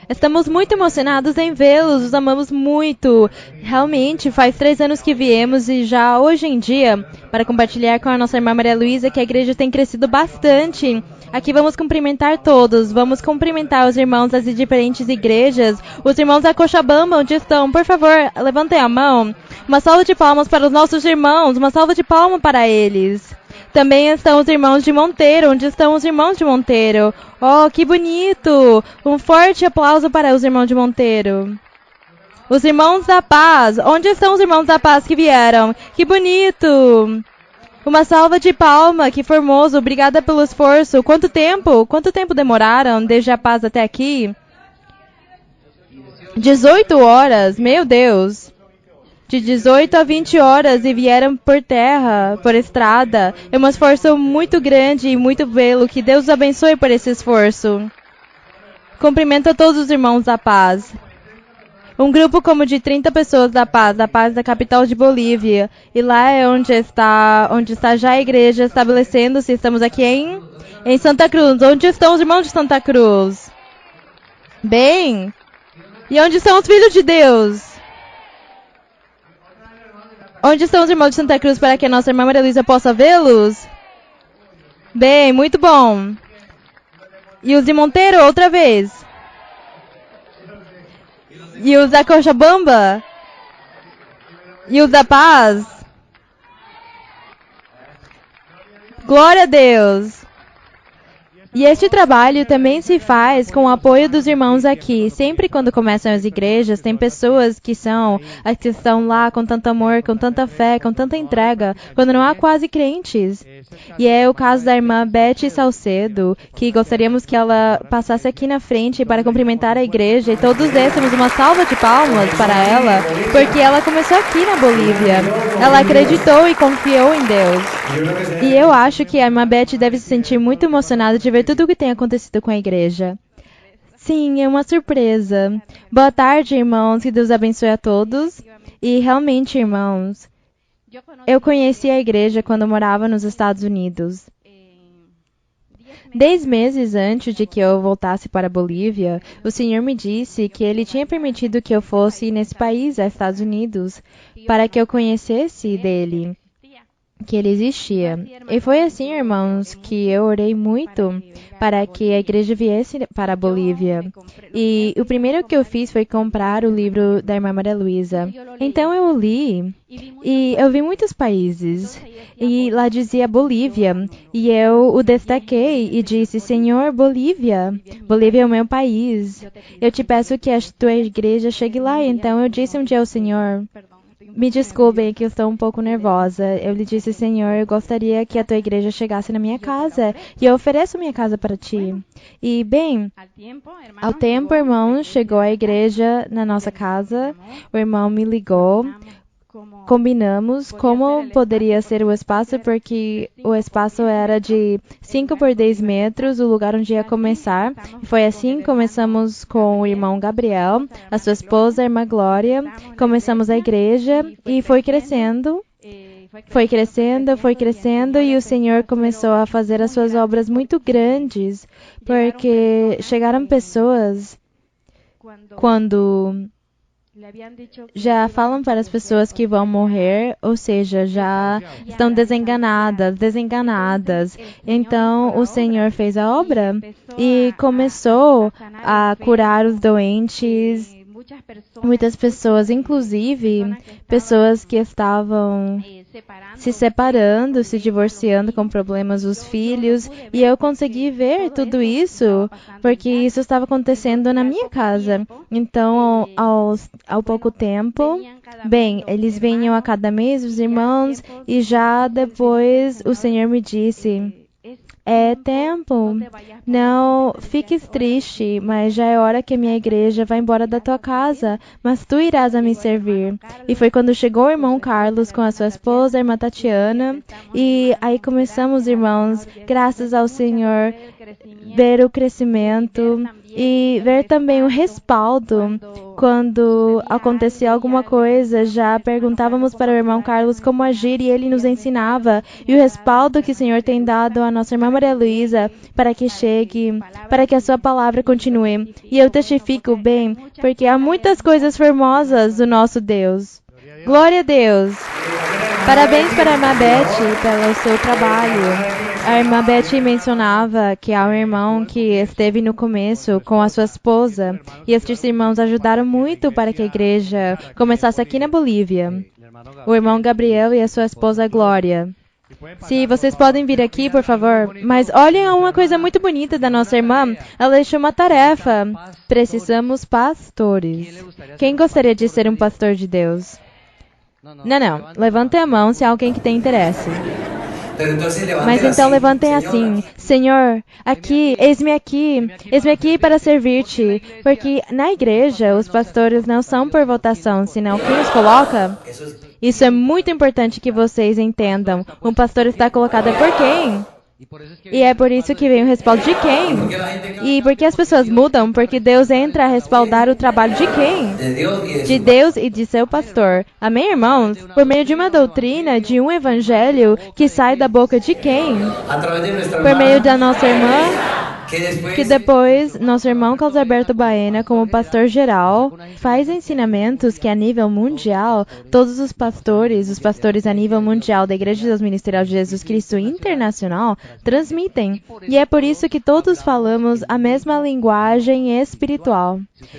Estamos muito emocionados em vê-los, os amamos muito. Realmente, faz 3 anos que viemos e já hoje em dia, para compartilhar com a nossa irmã Maria Luísa, que a igreja tem crescido bastante. Aqui vamos cumprimentar todos, vamos cumprimentar os irmãos das diferentes igrejas. Os irmãos da Cochabamba, onde estão? Por favor, levantem a mão. Uma salva de palmas para os nossos irmãos, uma salva de palmas para eles. Também estão os irmãos de Monteiro. Onde estão os irmãos de Monteiro? Oh, que bonito! Um forte aplauso para os irmãos de Monteiro. Os irmãos da paz. Onde estão os irmãos da paz que vieram? Que bonito! Uma salva de palma, que formoso. Obrigada pelo esforço. Quanto tempo? Quanto tempo demoraram desde a paz até aqui? 18 horas. Meu Deus! De 18 a 20 horas e vieram por terra, por estrada. É um esforço muito grande e muito belo. Que Deus os abençoe por esse esforço. Cumprimento a todos os irmãos da paz. Um grupo como de 30 pessoas da paz da capital de Bolívia. E lá é onde está já a igreja estabelecendo-se. Estamos aqui em Santa Cruz. Onde estão os irmãos de Santa Cruz? Bem, e onde estão os filhos de Deus? Onde estão os irmãos de Santa Cruz para que a nossa irmã Maria Luísa possa vê-los? Bem, muito bom. E os de Monteiro, outra vez. E os da Cochabamba? E os da Paz? Glória a Deus. E este trabalho também se faz com o apoio dos irmãos aqui. Sempre quando começam as igrejas, tem pessoas que estão lá com tanto amor, com tanta fé, com tanta entrega, quando não há quase crentes. E é o caso da irmã Beth Salcedo, que gostaríamos que ela passasse aqui na frente para cumprimentar a igreja e todos dessemos uma salva de palmas para ela, porque ela começou aqui na Bolívia. Ela acreditou e confiou em Deus. E eu acho que a irmã Beth deve se sentir muito emocionada de ver tudo o que tem acontecido com a igreja. Sim, é uma surpresa. Boa tarde, irmãos. Que Deus abençoe a todos. E realmente, irmãos, eu conheci a igreja quando morava nos Estados Unidos. 10 meses antes de que eu voltasse para a Bolívia, o Senhor me disse que Ele tinha permitido que eu fosse nesse país, aos Estados Unidos, para que eu conhecesse dele, que ele existia. E foi assim, irmãos, que eu orei muito para que a igreja viesse para a Bolívia. E o primeiro que eu fiz foi comprar o livro da irmã Maria Luísa. Então eu li, e eu vi muitos países, e lá dizia Bolívia, e eu o destaquei e disse: Senhor, Bolívia, Bolívia é o meu país. Eu te peço que a tua igreja chegue lá. Então eu disse um dia ao Senhor: me desculpem que eu estou um pouco nervosa. Eu lhe disse: Senhor, eu gostaria que a tua igreja chegasse na minha casa. E eu ofereço minha casa para ti. E, bem, ao tempo, irmão, chegou a igreja na nossa casa. O irmão me ligou. Combinamos como poderia ser o espaço, porque o espaço era de 5 por 10 metros, o lugar onde ia começar. E foi assim que começamos com o irmão Gabriel, a sua esposa, a irmã Glória. Começamos a igreja e foi crescendo. Foi crescendo, foi crescendo, e o Senhor começou a fazer as suas obras muito grandes, porque chegaram pessoas quando já falam para as pessoas que vão morrer, ou seja, já estão desenganadas. Então, o Senhor fez a obra e começou a curar os doentes. Muitas pessoas, inclusive pessoas que estavam se separando, se divorciando com problemas dos filhos, e eu consegui ver tudo isso, porque isso estava acontecendo na minha casa. Então, ao pouco tempo, bem, eles vinham a cada mês, os irmãos, e já depois o Senhor me disse: é tempo, não fiques triste, mas já é hora que a minha igreja vá embora da tua casa, mas tu irás a me servir. E foi quando chegou o irmão Carlos com a sua esposa, a irmã Tatiana, e aí começamos, irmãos, graças ao Senhor, ver o crescimento e ver também o respaldo quando acontecia alguma coisa, já perguntávamos para o irmão Carlos como agir e ele nos ensinava. E o respaldo que o Senhor tem dado à nossa irmã Maria Luísa para que chegue, para que a sua palavra continue. E eu testifico bem, porque há muitas coisas formosas do nosso Deus. Glória a Deus! Parabéns para a irmã Beth pelo seu trabalho. A irmã Beth mencionava que há um irmão que esteve no começo com a sua esposa e estes irmãos ajudaram muito para que a igreja começasse aqui na Bolívia. O irmão Gabriel e a sua esposa Glória. Se vocês podem vir aqui, por favor. Mas olhem uma coisa muito bonita da nossa irmã. Ela deixou uma tarefa. Precisamos pastores. Quem gostaria de ser um pastor de Deus? Não. Levantem a mão se há alguém que tem interesse. Mas então levantem assim: Senhor, eis-me aqui para servir-te. Porque na igreja os pastores não são por votação, senão quem os coloca. Isso é muito importante que vocês entendam. Um pastor está colocado por quem? E é por isso que vem o respaldo de quem? E por que as pessoas mudam? Porque Deus entra a respaldar o trabalho de quem? De Deus e de seu pastor. Amém, irmãos? Por meio de uma doutrina, de um evangelho que sai da boca de quem? Por meio da nossa irmã, que depois nosso irmão Carlos Alberto Baena, como pastor geral, faz ensinamentos que a nível mundial, todos os pastores a nível mundial da Igreja de Deus Ministerial de Jesus Cristo Internacional, transmitem. E é por isso que todos falamos a mesma linguagem espiritual.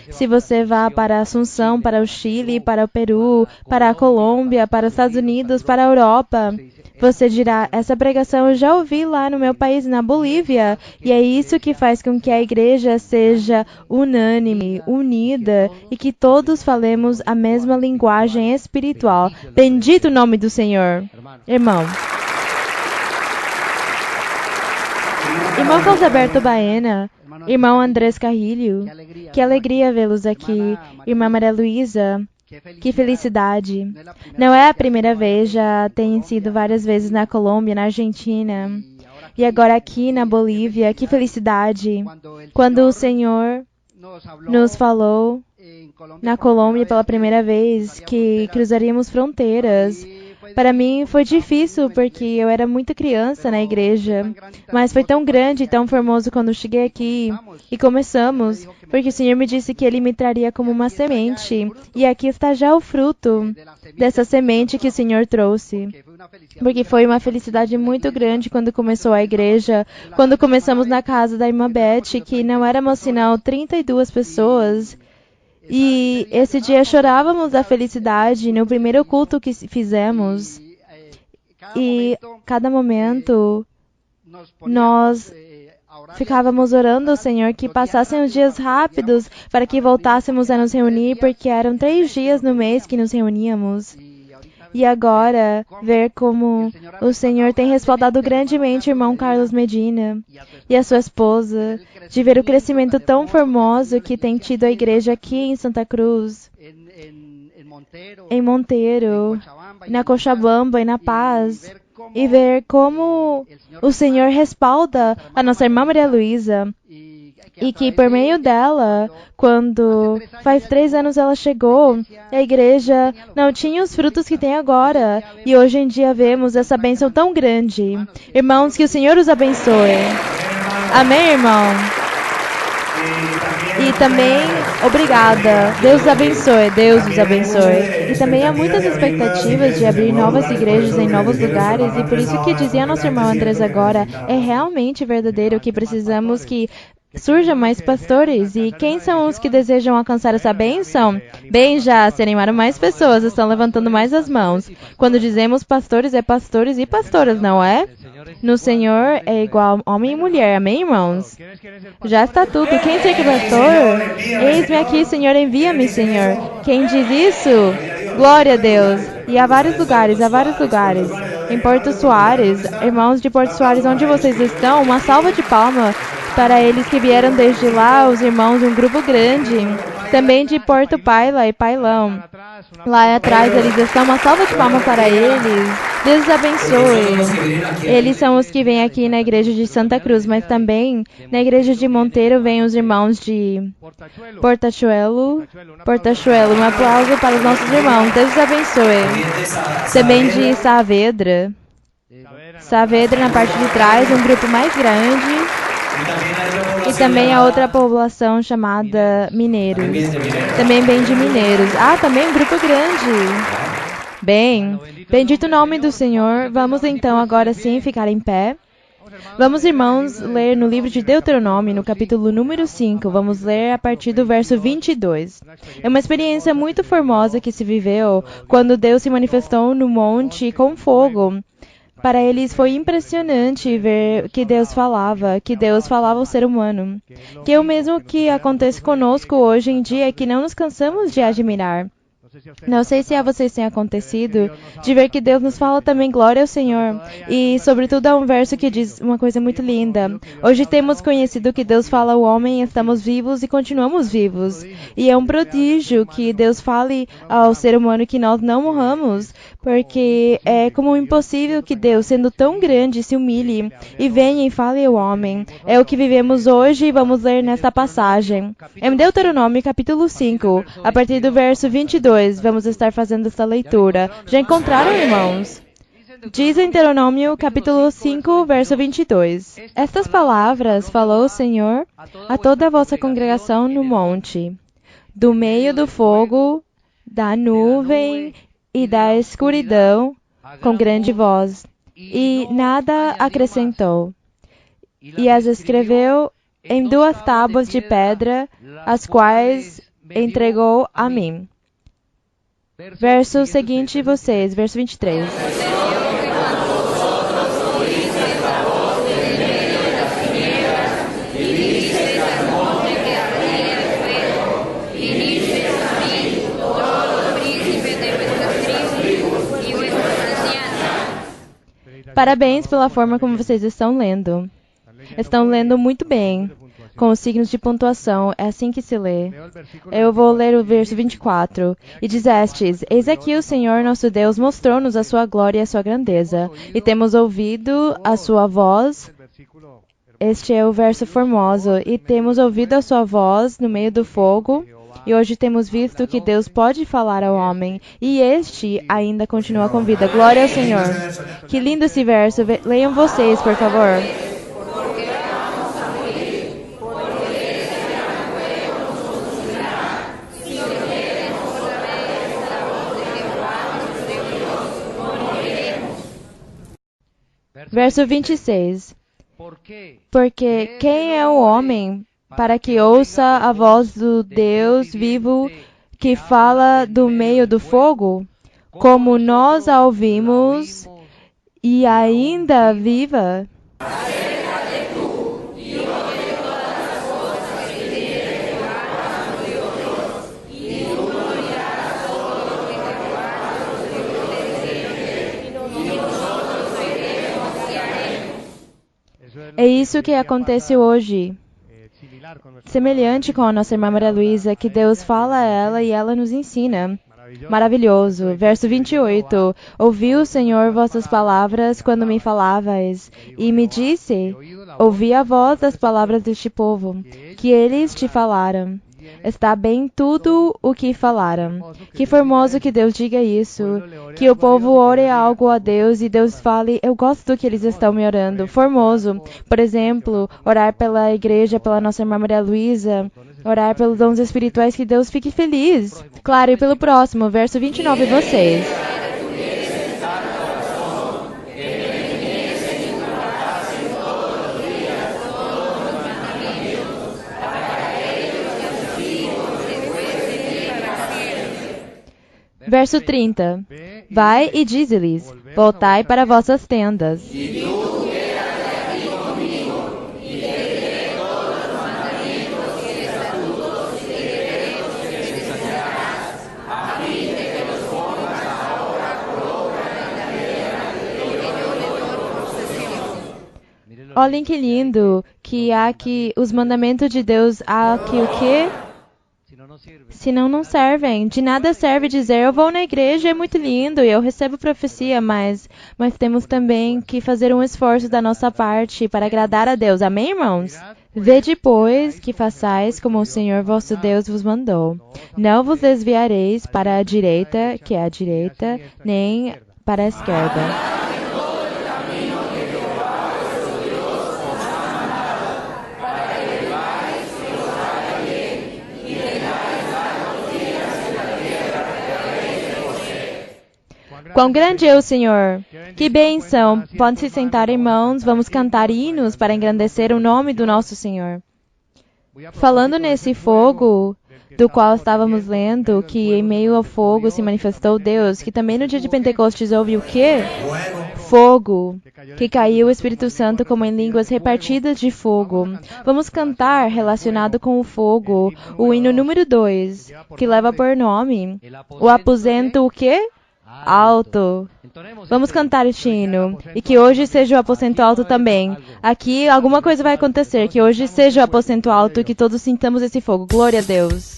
Se você vá para a Assunção, para o Chile, para o Peru, para a Colômbia, para os Estados Unidos, para a Europa, você dirá: essa pregação eu já ouvi lá no meu país, na Bolívia. E é isso que faz com que a igreja seja unânime, unida e que todos falemos a mesma linguagem espiritual. Bendito o nome do Senhor. Irmão Carlos Alberto Baena, irmão Andrés Carrilho, que alegria vê-los aqui. Irmã Maria Luísa, que felicidade. Não é a primeira vez, já tem sido várias vezes na Colômbia, na Argentina. E agora aqui na Bolívia, que felicidade. Quando o Senhor nos falou na Colômbia pela primeira vez que cruzaríamos fronteiras. Para mim foi difícil porque eu era muito criança na igreja, mas foi tão grande e tão formoso quando cheguei aqui e começamos, porque o Senhor me disse que Ele me traria como uma semente, e aqui está já o fruto dessa semente que o Senhor trouxe. Porque foi uma felicidade muito grande quando começou a igreja, quando começamos na casa da irmã Beth, que não éramos senão 32 pessoas. E esse dia chorávamos da felicidade no primeiro culto que fizemos. E cada momento nós ficávamos orando ao Senhor que passassem os dias rápidos para que voltássemos a nos reunir, porque eram 3 dias no mês que nos reuníamos. E agora, ver como o Senhor tem respaldado grandemente o irmão Carlos Medina e a sua esposa, de ver o crescimento tão formoso que tem tido a igreja aqui em Santa Cruz, em Monteiro, na Cochabamba e na Paz, e ver como o Senhor respalda a nossa irmã Maria Luísa, e que por meio dela, quando faz 3 anos ela chegou, a igreja não tinha os frutos que tem agora. E hoje em dia vemos essa bênção tão grande. Irmãos, que o Senhor os abençoe. Amém, irmão? E também, obrigada. Deus os abençoe. Deus os abençoe. E também há muitas expectativas de abrir novas igrejas em novos lugares. E por isso que dizia nosso irmão Andrés agora, é realmente verdadeiro que precisamos que surjam mais pastores. E quem são os que desejam alcançar essa bênção? Bem, já se animaram mais pessoas, estão levantando mais as mãos. Quando dizemos pastores, é pastores e pastoras, não é? No Senhor é igual homem e mulher, amém, irmãos? Já está tudo. Quem quer que pastor? Eis-me aqui, Senhor, envia-me, Senhor. Quem diz isso? Glória a Deus. E há vários lugares, Em Porto Soares, irmãos de Porto Soares, onde vocês estão? Uma salva de palmas para eles que vieram desde lá, os irmãos de um grupo grande. Também de Porto Paila e Pailão. Lá atrás eles estão, uma salva de palmas para eles. Deus os abençoe. Eles são os que vêm aqui na igreja de Santa Cruz, mas também na igreja de Monteiro vêm os irmãos de Portachuelo. Um aplauso para os nossos irmãos. Deus os abençoe. Também de Saavedra. Saavedra na parte de trás, um grupo mais grande. E também a outra população chamada Mineiros. Também bem de Mineiros. Ah, também um grupo grande. Bem, bendito o nome do Senhor. Vamos então agora sim ficar em pé. Vamos, irmãos, ler no livro de Deuteronômio, no capítulo número 5. Vamos ler a partir do verso 22. É uma experiência muito formosa que se viveu quando Deus se manifestou no monte com fogo. Para eles foi impressionante ver que Deus falava ao ser humano. Que é o mesmo que acontece conosco hoje em dia, que não nos cansamos de admirar. Não sei se a vocês tem acontecido de ver que Deus nos fala também glória ao Senhor. E, sobretudo, há um verso que diz uma coisa muito linda. Hoje temos conhecido que Deus fala ao homem, estamos vivos e continuamos vivos. E é um prodígio que Deus fale ao ser humano que nós não morramos, porque é como impossível que Deus, sendo tão grande, se humilhe e venha e fale ao homem. É o que vivemos hoje e vamos ler nesta passagem. Em Deuteronômio, capítulo 5, a partir do verso 22. Vamos estar fazendo esta leitura. Já encontraram, irmãos? Diz em Deuteronômio, capítulo 5, verso 22. Estas palavras falou o Senhor a toda a vossa congregação no monte, do meio do fogo, da nuvem e da escuridão, com grande voz. E nada acrescentou. E as escreveu em 2 tábuas de pedra, as quais entregou a mim. Verso seguinte, vocês, verso 23. Parabéns pela forma como vocês estão lendo. Estão lendo muito bem, com os signos de pontuação. É assim que se lê. Eu vou ler o verso 24. E dizestes, eis aqui o Senhor nosso Deus mostrou-nos a sua glória e a sua grandeza, e temos ouvido a sua voz. Este é o verso formoso. E temos ouvido a sua voz no meio do fogo, e hoje temos visto que Deus pode falar ao homem, e este ainda continua com vida. Glória ao Senhor. Que lindo esse verso. Leiam vocês, por favor. Verso 26. Porque quem é o homem para que ouça a voz do Deus vivo que fala do meio do fogo, como nós a ouvimos e ainda viva? É isso que acontece hoje. Semelhante com a nossa irmã Maria Luísa, que Deus fala a ela e ela nos ensina. Maravilhoso. Verso 28. Ouvi o Senhor vossas palavras quando me falavais, e me disse, ouvi a voz das palavras deste povo, que eles te falaram. Está bem tudo o que falaram. Que formoso que Deus diga isso. Que o povo ore algo a Deus e Deus fale, eu gosto do que eles estão me orando. Formoso. Por exemplo, orar pela igreja, pela nossa irmã Maria Luísa. Orar pelos dons espirituais, que Deus fique feliz. Claro, e pelo próximo, verso 29, vocês. Verso 30. Vai e dize-lhes, voltai para vossas tendas. Olhem que lindo, que há aqui os mandamentos de Deus, há aqui o quê? Senão não servem. De nada serve dizer, eu vou na igreja, é muito lindo, e eu recebo profecia, mas temos também que fazer um esforço da nossa parte para agradar a Deus. Amém, irmãos? Vede, pois, que façais como o Senhor vosso Deus vos mandou. Não vos desviareis para a direita, que é a direita, nem para a esquerda. Quão grande é o Senhor! Que bênção! Pode se sentar, irmãos. Vamos cantar hinos para engrandecer o nome do nosso Senhor. Falando nesse fogo, do qual estávamos lendo, que em meio ao fogo se manifestou Deus, que também no dia de Pentecostes houve o quê? Fogo, que caiu o Espírito Santo como em línguas repartidas de fogo. Vamos cantar relacionado com o fogo, o hino número 2, que leva por nome o aposento o quê? Alto. Vamos cantar este hino. E que hoje seja o aposento alto também. Aqui alguma coisa vai acontecer. Que hoje seja o aposento alto e que todos sintamos esse fogo. Glória a Deus.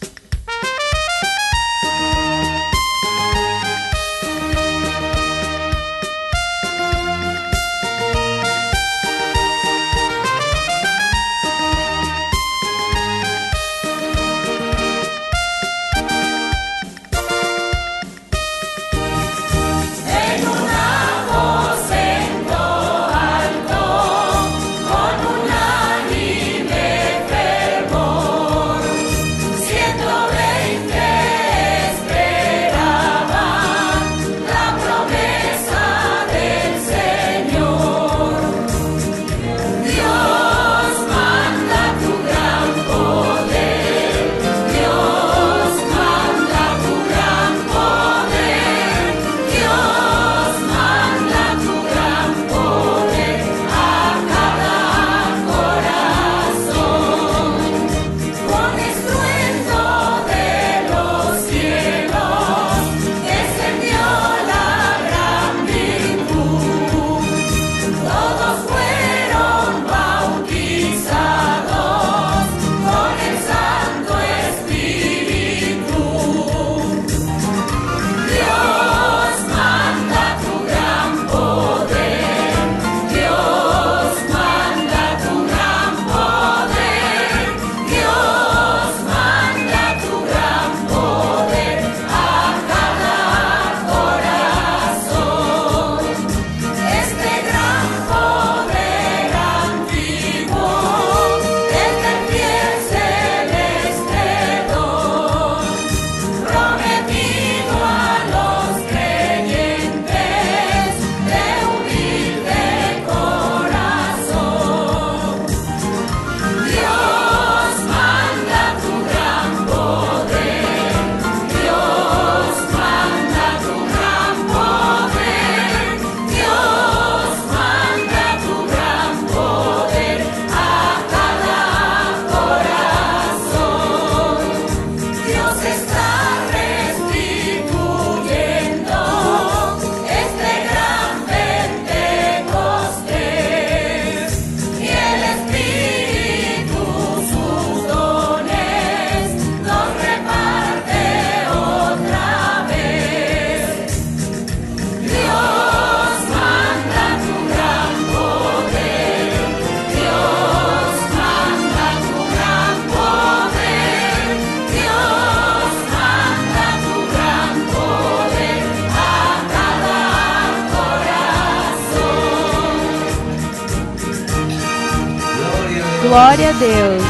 Glória a Deus.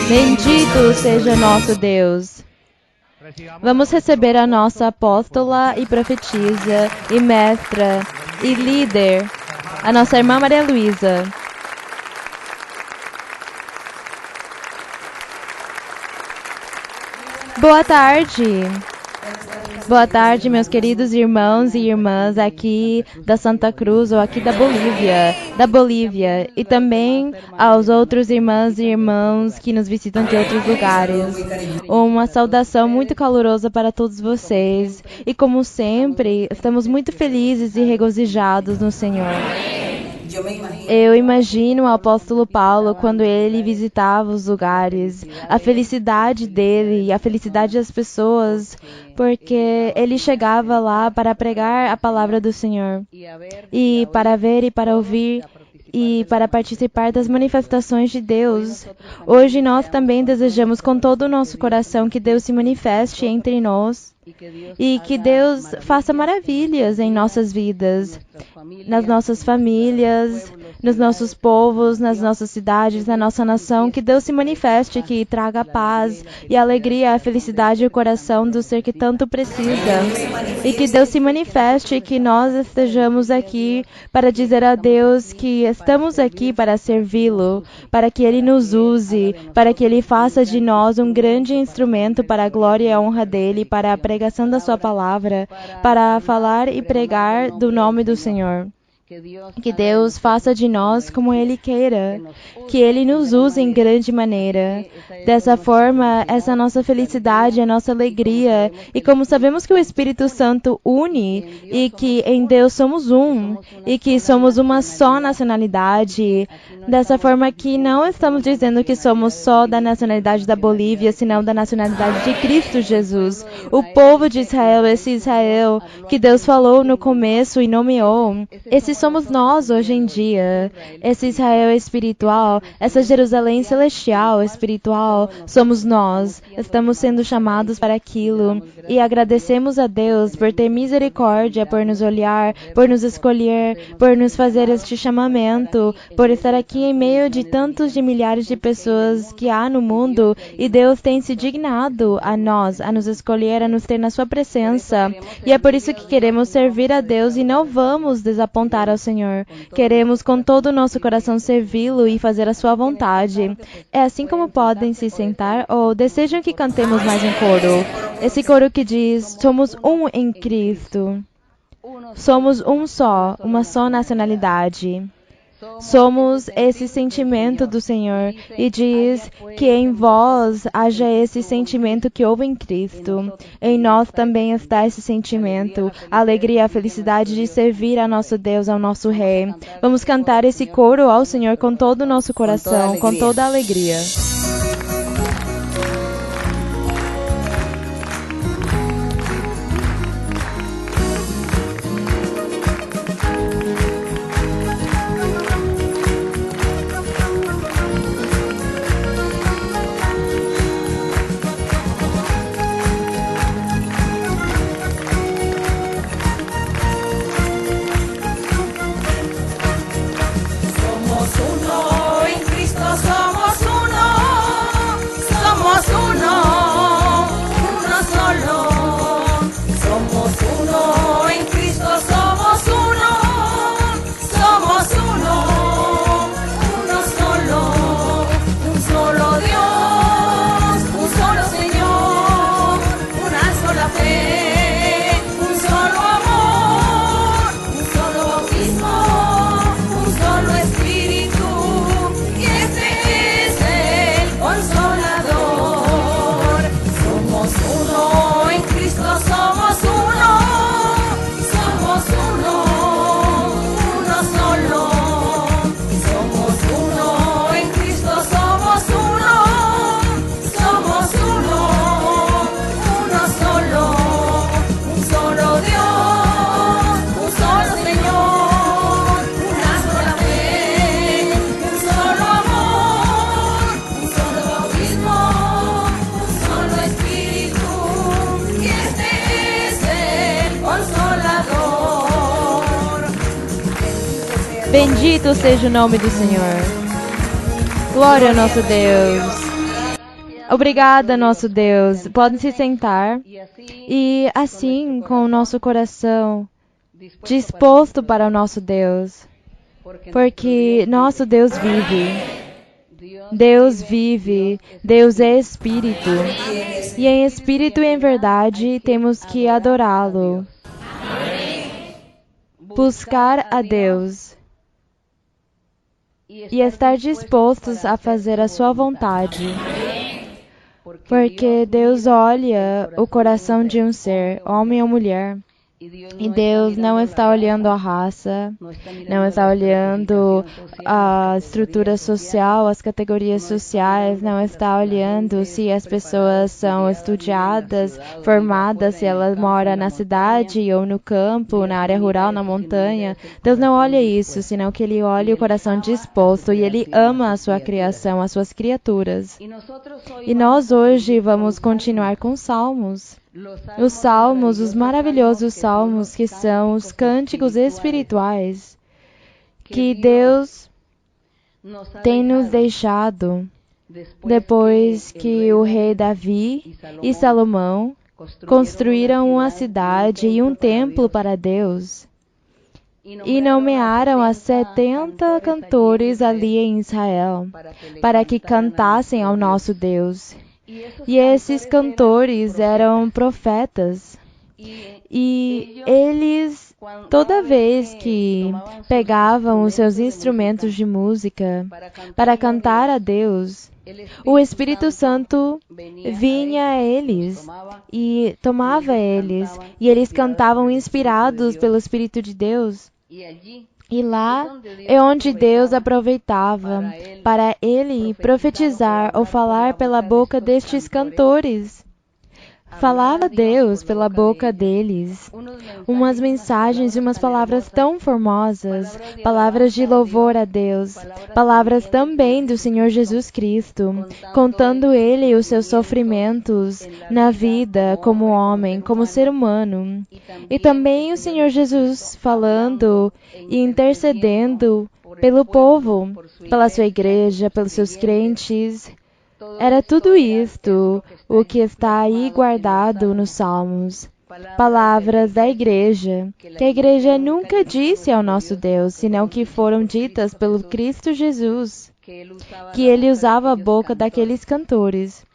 Bendito seja nosso Deus. Vamos receber a nossa apóstola e profetisa e mestra e líder, a nossa irmã Maria Luísa. Boa tarde. Boa tarde, meus queridos irmãos e irmãs aqui da Santa Cruz ou aqui da Bolívia, e também aos outros irmãs e irmãos que nos visitam de outros lugares. Uma saudação muito calorosa para todos vocês e, como sempre, estamos muito felizes e regozijados no Senhor. Eu imagino o apóstolo Paulo quando ele visitava os lugares, a felicidade dele e a felicidade das pessoas, porque ele chegava lá para pregar a palavra do Senhor, e para ver e para ouvir e para participar das manifestações de Deus. Hoje nós também desejamos com todo o nosso coração que Deus se manifeste entre nós e que Deus faça maravilhas em nossas vidas, nas nossas famílias, nos nossos povos, nas nossas cidades, na nossa nação, que Deus se manifeste, que traga paz e alegria, a felicidade e o coração do ser que tanto precisa. E que Deus se manifeste, que nós estejamos aqui para dizer a Deus que estamos aqui para servi-lo, para que Ele nos use, para que Ele faça de nós um grande instrumento para a glória e a honra dEle, para a pregação da Sua palavra, para falar e pregar do nome do Senhor. Que Deus faça de nós como Ele queira, que Ele nos use em grande maneira. Dessa forma, essa nossa felicidade, a nossa alegria, e como sabemos que o Espírito Santo une, e que em Deus somos um, e que somos uma só nacionalidade, dessa forma que não estamos dizendo que somos só da nacionalidade da Bolívia, senão da nacionalidade de Cristo Jesus, o povo de Israel, esse Israel que Deus falou no começo e nomeou. Esses somos nós hoje em dia, esse Israel espiritual, essa Jerusalém celestial espiritual, somos nós. Estamos sendo chamados para aquilo e agradecemos a Deus por ter misericórdia, por nos olhar, por nos escolher, por nos fazer este chamamento, por estar aqui em meio de tantos de milhares de pessoas que há no mundo, e Deus tem se dignado a nós, a nos escolher, a nos ter na sua presença. E é por isso que queremos servir a Deus e não vamos desapontar ao Senhor. Queremos com todo o nosso coração servi-lo e fazer a sua vontade. É assim como podem se sentar ou desejam que cantemos mais um coro. Esse coro que diz: somos um em Cristo. Somos um só, uma só nacionalidade. Somos esse sentimento do Senhor e diz que em vós haja esse sentimento que houve em Cristo. Em nós também está esse sentimento, a alegria, a felicidade de servir a nosso Deus, ao nosso Rei. Vamos cantar esse coro ao Senhor com todo o nosso coração, com toda a alegria. Bendito seja o nome do Senhor. Glória ao nosso Deus. Obrigada, nosso Deus. Podem se sentar. E assim, com o nosso coração disposto para o nosso Deus. Porque nosso Deus vive. Deus vive. Deus é Espírito. E em Espírito e em verdade temos que adorá-lo. Buscar a Deus. E estar dispostos a fazer a sua vontade. Porque Deus olha o coração de um ser, homem ou mulher, E Deus não está olhando a raça, não está olhando a estrutura social, as categorias sociais, não está olhando se as pessoas são estudadas, formadas, se ela mora na cidade ou no campo, na área rural, na montanha. Deus não olha isso, senão que Ele olha o coração disposto e Ele ama a sua criação, as suas criaturas. E nós hoje vamos continuar com Salmos. Os salmos, os maravilhosos salmos, que são os cânticos espirituais que Deus tem nos deixado depois que o rei Davi e Salomão construíram uma cidade e um templo para Deus e nomearam as 70 cantores ali em Israel para que cantassem ao nosso Deus. E esses cantores eram profetas. E eles, toda vez que pegavam os seus instrumentos de música para cantar a Deus, o Espírito Santo vinha a eles e tomava eles, e eles cantavam inspirados pelo Espírito de Deus. E lá é onde Deus aproveitava para Ele profetizar ou falar pela boca destes cantores. Falava Deus pela boca deles umas mensagens e umas palavras tão formosas, palavras de louvor a Deus, palavras também do Senhor Jesus Cristo, contando Ele os seus sofrimentos na vida como homem, como ser humano. E também o Senhor Jesus falando e intercedendo pelo povo, pela sua igreja, pelos seus crentes. Era tudo isto o que está aí guardado nos Salmos. Palavras da igreja, que a igreja nunca disse ao nosso Deus, senão que foram ditas pelo Cristo Jesus, que Ele usava a boca daqueles cantores.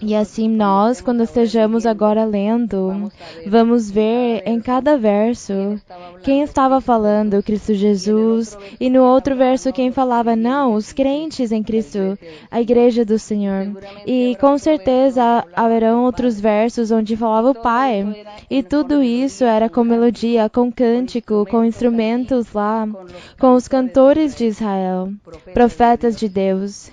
E assim nós, quando estejamos agora lendo, vamos ver em cada verso quem estava falando, Cristo Jesus, e no outro verso quem falava, não, os crentes em Cristo, a igreja do Senhor. E com certeza haverão outros versos onde falava o Pai. E tudo isso era com melodia, com cântico, com instrumentos lá, com os cantores de Israel, profetas de Deus.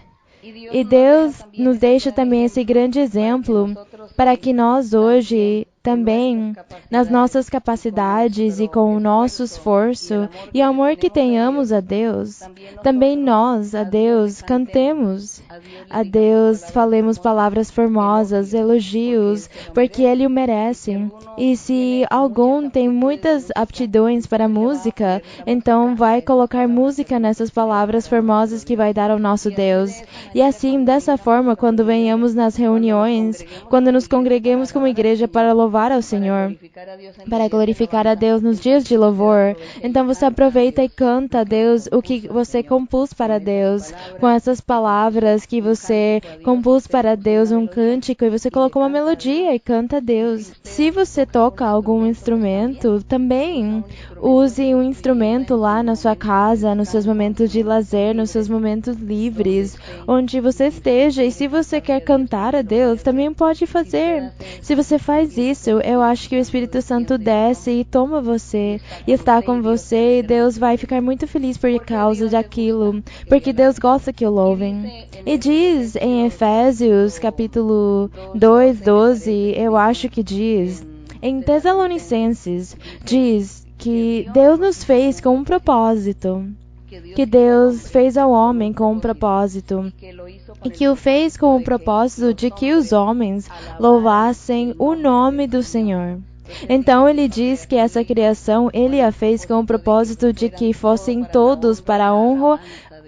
E Deus nos deixa também esse grande exemplo para que nós hoje também, nas nossas capacidades e com o nosso esforço e amor que tenhamos a Deus, também nós, a Deus, cantemos. A Deus falemos palavras formosas, elogios, porque Ele o merece. E se algum tem muitas aptidões para música, então vai colocar música nessas palavras formosas que vai dar ao nosso Deus. E assim, dessa forma, quando venhamos nas reuniões, quando nos congreguemos como igreja para louvar ao Senhor, para glorificar a Deus nos dias de louvor, então você aproveita e canta a Deus o que você compôs para Deus, com essas palavras que você compôs para Deus, um cântico, e você colocou uma melodia e canta a Deus. Se você toca algum instrumento, também use um instrumento lá na sua casa, nos seus momentos de lazer, nos seus momentos livres, onde você esteja. E se você quer cantar a Deus, também pode fazer. Se você faz isso, eu acho que o Espírito Santo desce e toma você e está com você, e Deus vai ficar muito feliz por causa daquilo, porque Deus gosta que o louvem. E diz em Efésios capítulo 2, 12, eu acho que diz, em Tessalonicenses, diz que Deus nos fez com um propósito, que Deus fez ao homem com um propósito, e que o fez com o propósito de que os homens louvassem o nome do Senhor. Então ele diz que essa criação ele a fez com o propósito de que fossem todos para a honra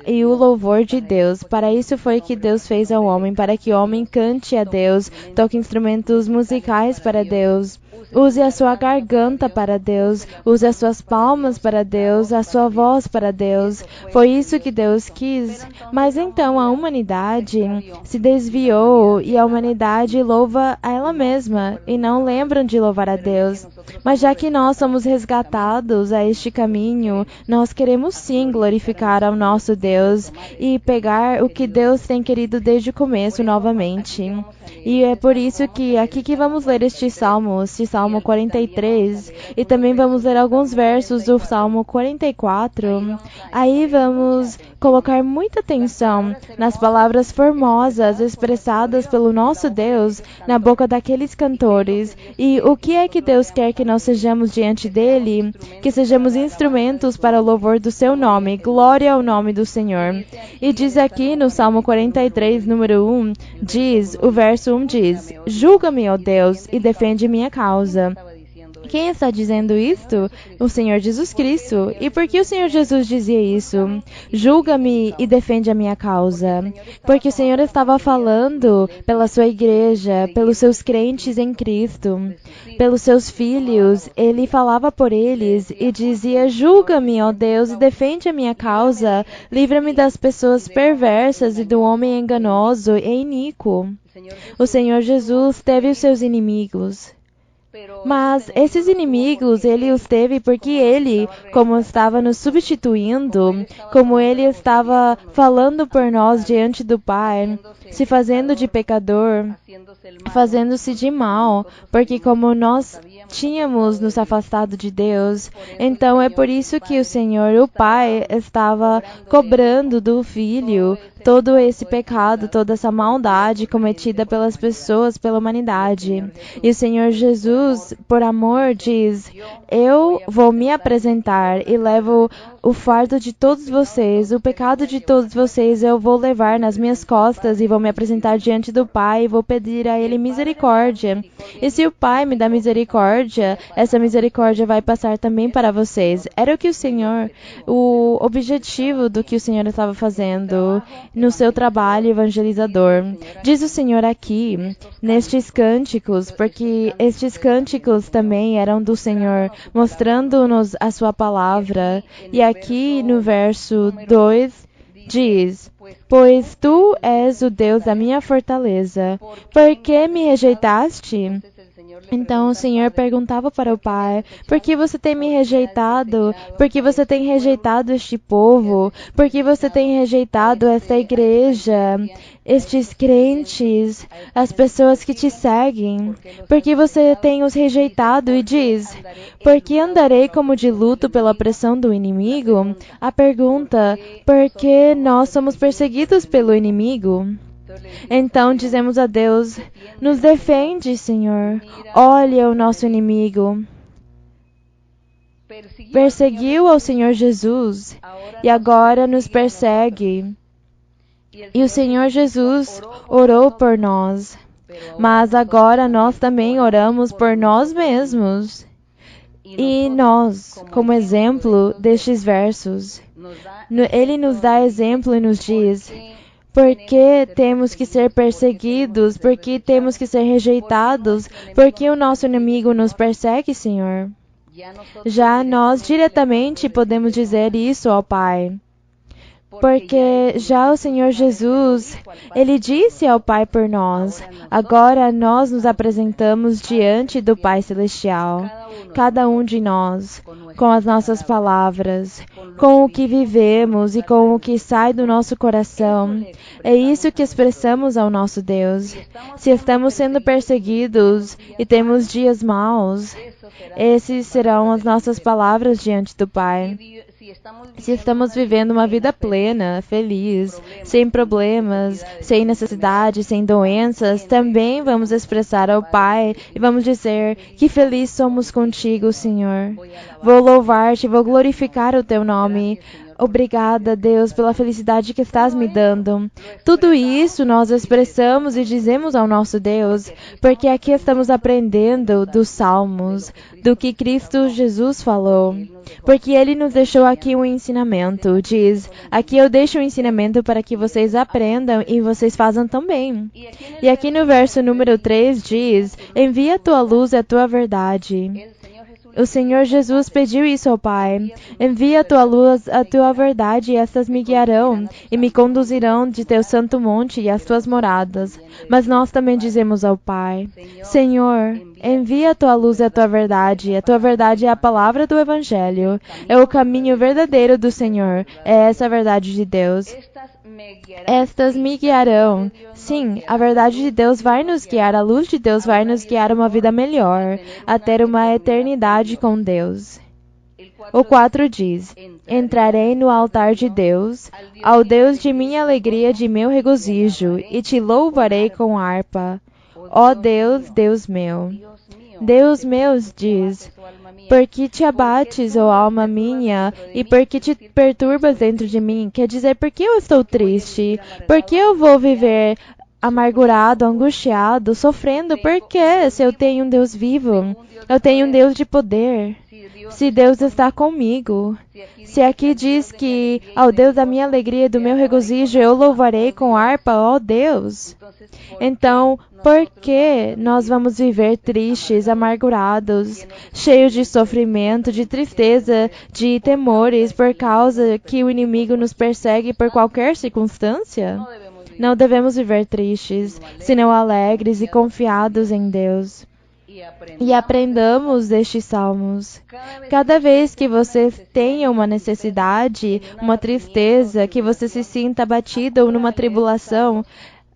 e o louvor de Deus. Para isso foi que Deus fez ao homem, para que o homem cante a Deus, toque instrumentos musicais para Deus, use a sua garganta para Deus, use as suas palmas para Deus, a sua voz para Deus. Foi isso que Deus quis. Mas então a humanidade se desviou e a humanidade louva a ela nela mesma e não lembram de louvar a Deus. Mas já que nós somos resgatados a este caminho, nós queremos sim glorificar ao nosso Deus e pegar o que Deus tem querido desde o começo novamente. E é por isso que aqui que vamos ler este Salmo 43, e também vamos ler alguns versos do Salmo 44. Aí vamos colocar muita atenção nas palavras formosas expressadas pelo nosso Deus na boca daqueles cantores. E o que é que Deus quer que nós sejamos diante dele? Que sejamos instrumentos para o louvor do seu nome. Glória ao nome do Senhor. E diz aqui no Salmo 43, número 1, o verso 1 diz: Julga-me, ó Deus, e defende minha causa. Quem está dizendo isto? O Senhor Jesus Cristo. E por que o Senhor Jesus dizia isso? Julga-me e defende a minha causa. Porque o Senhor estava falando pela sua igreja, pelos seus crentes em Cristo, pelos seus filhos. Ele falava por eles e dizia: Julga-me, ó Deus, e defende a minha causa. Livra-me das pessoas perversas e do homem enganoso e iníquo. O Senhor Jesus teve os seus inimigos. Mas esses inimigos, ele os teve porque ele, como estava nos substituindo, como ele estava falando por nós diante do Pai, se fazendo de pecador, fazendo-se de mal, porque como nós tínhamos nos afastado de Deus, então é por isso que o Senhor, o Pai, estava cobrando do Filho todo esse pecado, toda essa maldade cometida pelas pessoas, pela humanidade. E o Senhor Jesus, por amor, diz: Eu vou me apresentar e levo o fardo de todos vocês, o pecado de todos vocês eu vou levar nas minhas costas e vou me apresentar diante do Pai e vou pedir a Ele misericórdia. E se o Pai me dá misericórdia, essa misericórdia vai passar também para vocês. Era o objetivo do que o Senhor estava fazendo no seu trabalho evangelizador. Diz o Senhor aqui, nestes cânticos, porque estes cânticos também eram do Senhor, mostrando-nos a sua palavra. E aqui no verso 2 diz: Pois tu és o Deus da minha fortaleza, por que me rejeitaste? Então o Senhor perguntava para o Pai: Por que você tem me rejeitado? Por que você tem rejeitado este povo? Por que você tem rejeitado esta igreja, estes crentes, as pessoas que te seguem? Por que você tem os rejeitado? E diz: Por que andarei como de luto pela pressão do inimigo? A pergunta: Por que nós somos perseguidos pelo inimigo? Então dizemos a Deus: Nos defende, Senhor. Olha o nosso inimigo. Perseguiu ao Senhor Jesus e agora nos persegue. E o Senhor Jesus orou por nós. Mas agora nós também oramos por nós mesmos. E nós, como exemplo destes versos, Ele nos dá exemplo e nos diz: Por que temos que ser perseguidos? Por que temos que ser rejeitados? Por que o nosso inimigo nos persegue, Senhor? Já nós diretamente podemos dizer isso ao Pai. Porque já o Senhor Jesus, Ele disse ao Pai por nós. Agora nós nos apresentamos diante do Pai Celestial. Cada um de nós, com as nossas palavras, com o que vivemos e com o que sai do nosso coração. É isso que expressamos ao nosso Deus. Se estamos sendo perseguidos e temos dias maus, esses serão as nossas palavras diante do Pai. Se estamos vivendo uma vida plena, feliz, sem problemas, sem necessidade, sem doenças, também vamos expressar ao Pai e vamos dizer: Que feliz somos contigo, Senhor. Vou louvar-te, vou glorificar o teu nome. Obrigada, Deus, pela felicidade que estás me dando. Tudo isso nós expressamos e dizemos ao nosso Deus, porque aqui estamos aprendendo dos Salmos, do que Cristo Jesus falou. Porque Ele nos deixou aqui um ensinamento. Diz: Aqui eu deixo um ensinamento para que vocês aprendam e vocês façam também. E aqui no verso número 3 diz: Envia a tua luz e a tua verdade. O Senhor Jesus pediu isso ao Pai. Envia a tua luz, a tua verdade, e estas me guiarão e me conduzirão de teu santo monte e às tuas moradas. Mas nós também dizemos ao Pai: Senhor, envia a tua luz e a tua verdade. A tua verdade é a palavra do Evangelho. É o caminho verdadeiro do Senhor. É essa a verdade de Deus. Estas me guiarão. Sim, a verdade de Deus vai nos guiar, a luz de Deus vai nos guiar a uma vida melhor, a ter uma eternidade com Deus. O 4 diz: Entrarei no altar de Deus, ao Deus de minha alegria, de meu regozijo, e te louvarei com harpa. Ó Deus, Deus meu. Deus meu, diz: Por que te abates, ó alma minha, e por que te perturbas dentro de mim? Quer dizer, por que eu estou triste? Por que eu vou viver amargurado, angustiado, sofrendo? Por quê? Se eu tenho um Deus vivo, eu tenho um Deus de poder. Se Deus está comigo, se aqui diz que ao Deus da minha alegria e do meu regozijo eu louvarei com harpa, ó Deus. Então, por que nós vamos viver tristes, amargurados, cheios de sofrimento, de tristeza, de temores, por causa que o inimigo nos persegue por qualquer circunstância? Não devemos viver tristes, senão alegres e confiados em Deus. E aprendamos destes salmos. Cada vez que você tenha uma necessidade, uma tristeza, que você se sinta abatido ou numa tribulação,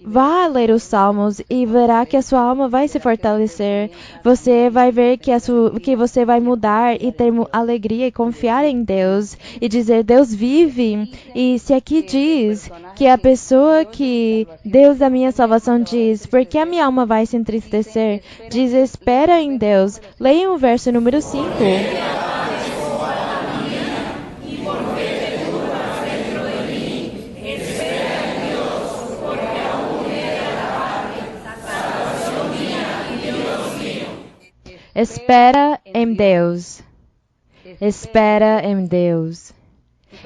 vá ler os salmos e verá que a sua alma vai se fortalecer. Você vai ver que você vai mudar e ter alegria e confiar em Deus e dizer: Deus vive. E se aqui diz que a pessoa que Deus da minha salvação diz: por que a minha alma vai se entristecer? Diz: espera em Deus. Leia o verso número 5. Espera em Deus. Espera em Deus.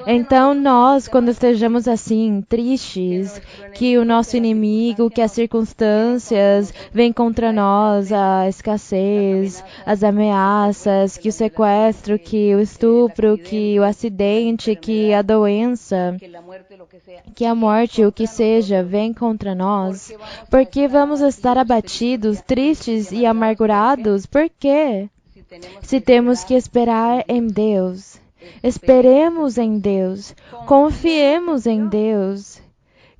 Então nós, quando estejamos assim, tristes, que o nosso inimigo, que as circunstâncias vêm contra nós, a escassez, as ameaças, que o sequestro, que o estupro, que o acidente, que a doença, que a morte, o que seja, vem contra nós, por que vamos estar abatidos, tristes e amargurados? Por quê? Se temos que esperar em Deus. Esperemos em Deus, confiemos em Deus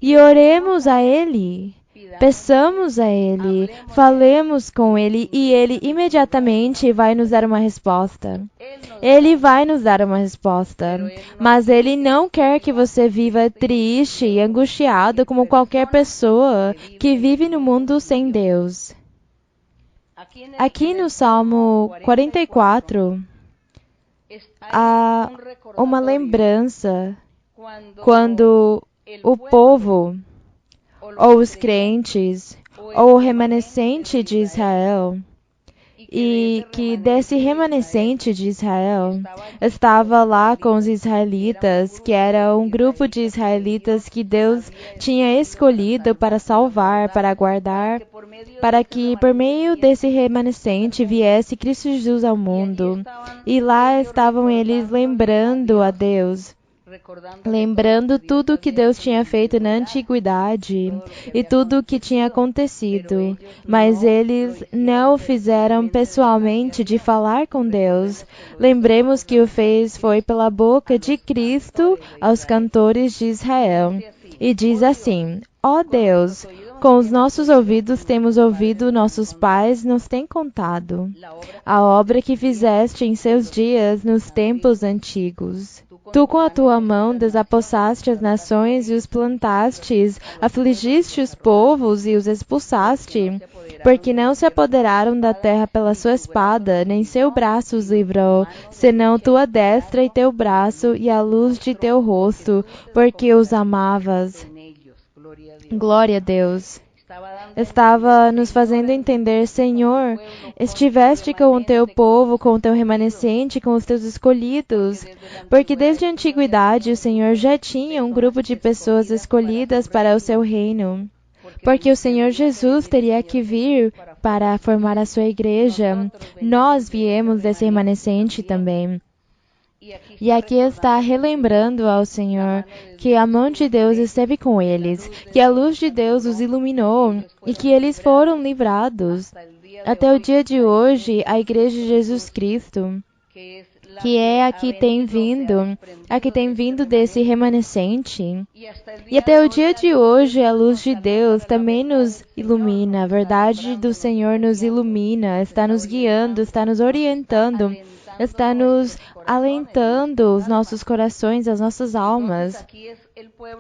e oremos a Ele. Peçamos a Ele, falemos com Ele e Ele imediatamente vai nos dar uma resposta. Ele vai nos dar uma resposta, mas Ele não quer que você viva triste e angustiado como qualquer pessoa que vive no mundo sem Deus. Aqui no Salmo 44, há uma lembrança quando o povo, ou os crentes, ou o remanescente de Israel, e que desse remanescente de Israel estava lá com os israelitas, que era um grupo de israelitas que Deus tinha escolhido para salvar, para guardar, para que por meio desse remanescente viesse Cristo Jesus ao mundo. E lá estavam eles lembrando a Deus, lembrando tudo o que Deus tinha feito na antiguidade e tudo o que tinha acontecido, mas eles não o fizeram pessoalmente de falar com Deus. Lembremos que o fez foi pela boca de Cristo aos cantores de Israel. E diz assim: ó Deus, com os nossos ouvidos temos ouvido, nossos pais nos têm contado a obra que fizeste em seus dias nos tempos antigos. Tu com a tua mão desapossaste as nações e os plantastes, afligiste os povos e os expulsaste, porque não se apoderaram da terra pela sua espada, nem seu braço os livrou, senão tua destra e teu braço e a luz de teu rosto, porque os amavas. Glória a Deus. Estava nos fazendo entender: Senhor, estiveste com o teu povo, com o teu remanescente, com os teus escolhidos, porque desde a antiguidade o Senhor já tinha um grupo de pessoas escolhidas para o seu reino. porque o Senhor Jesus teria que vir para formar a sua igreja. Nós viemos desse remanescente também. E aqui está relembrando ao Senhor que a mão de Deus esteve com eles, que a luz de Deus os iluminou e que eles foram livrados. Até o dia de hoje, a Igreja de Jesus Cristo, que é a que tem vindo desse remanescente. E até o dia de hoje, a luz de Deus também nos ilumina, a verdade do Senhor nos ilumina, está nos guiando, está nos orientando, está nos alentando os nossos corações, as nossas almas.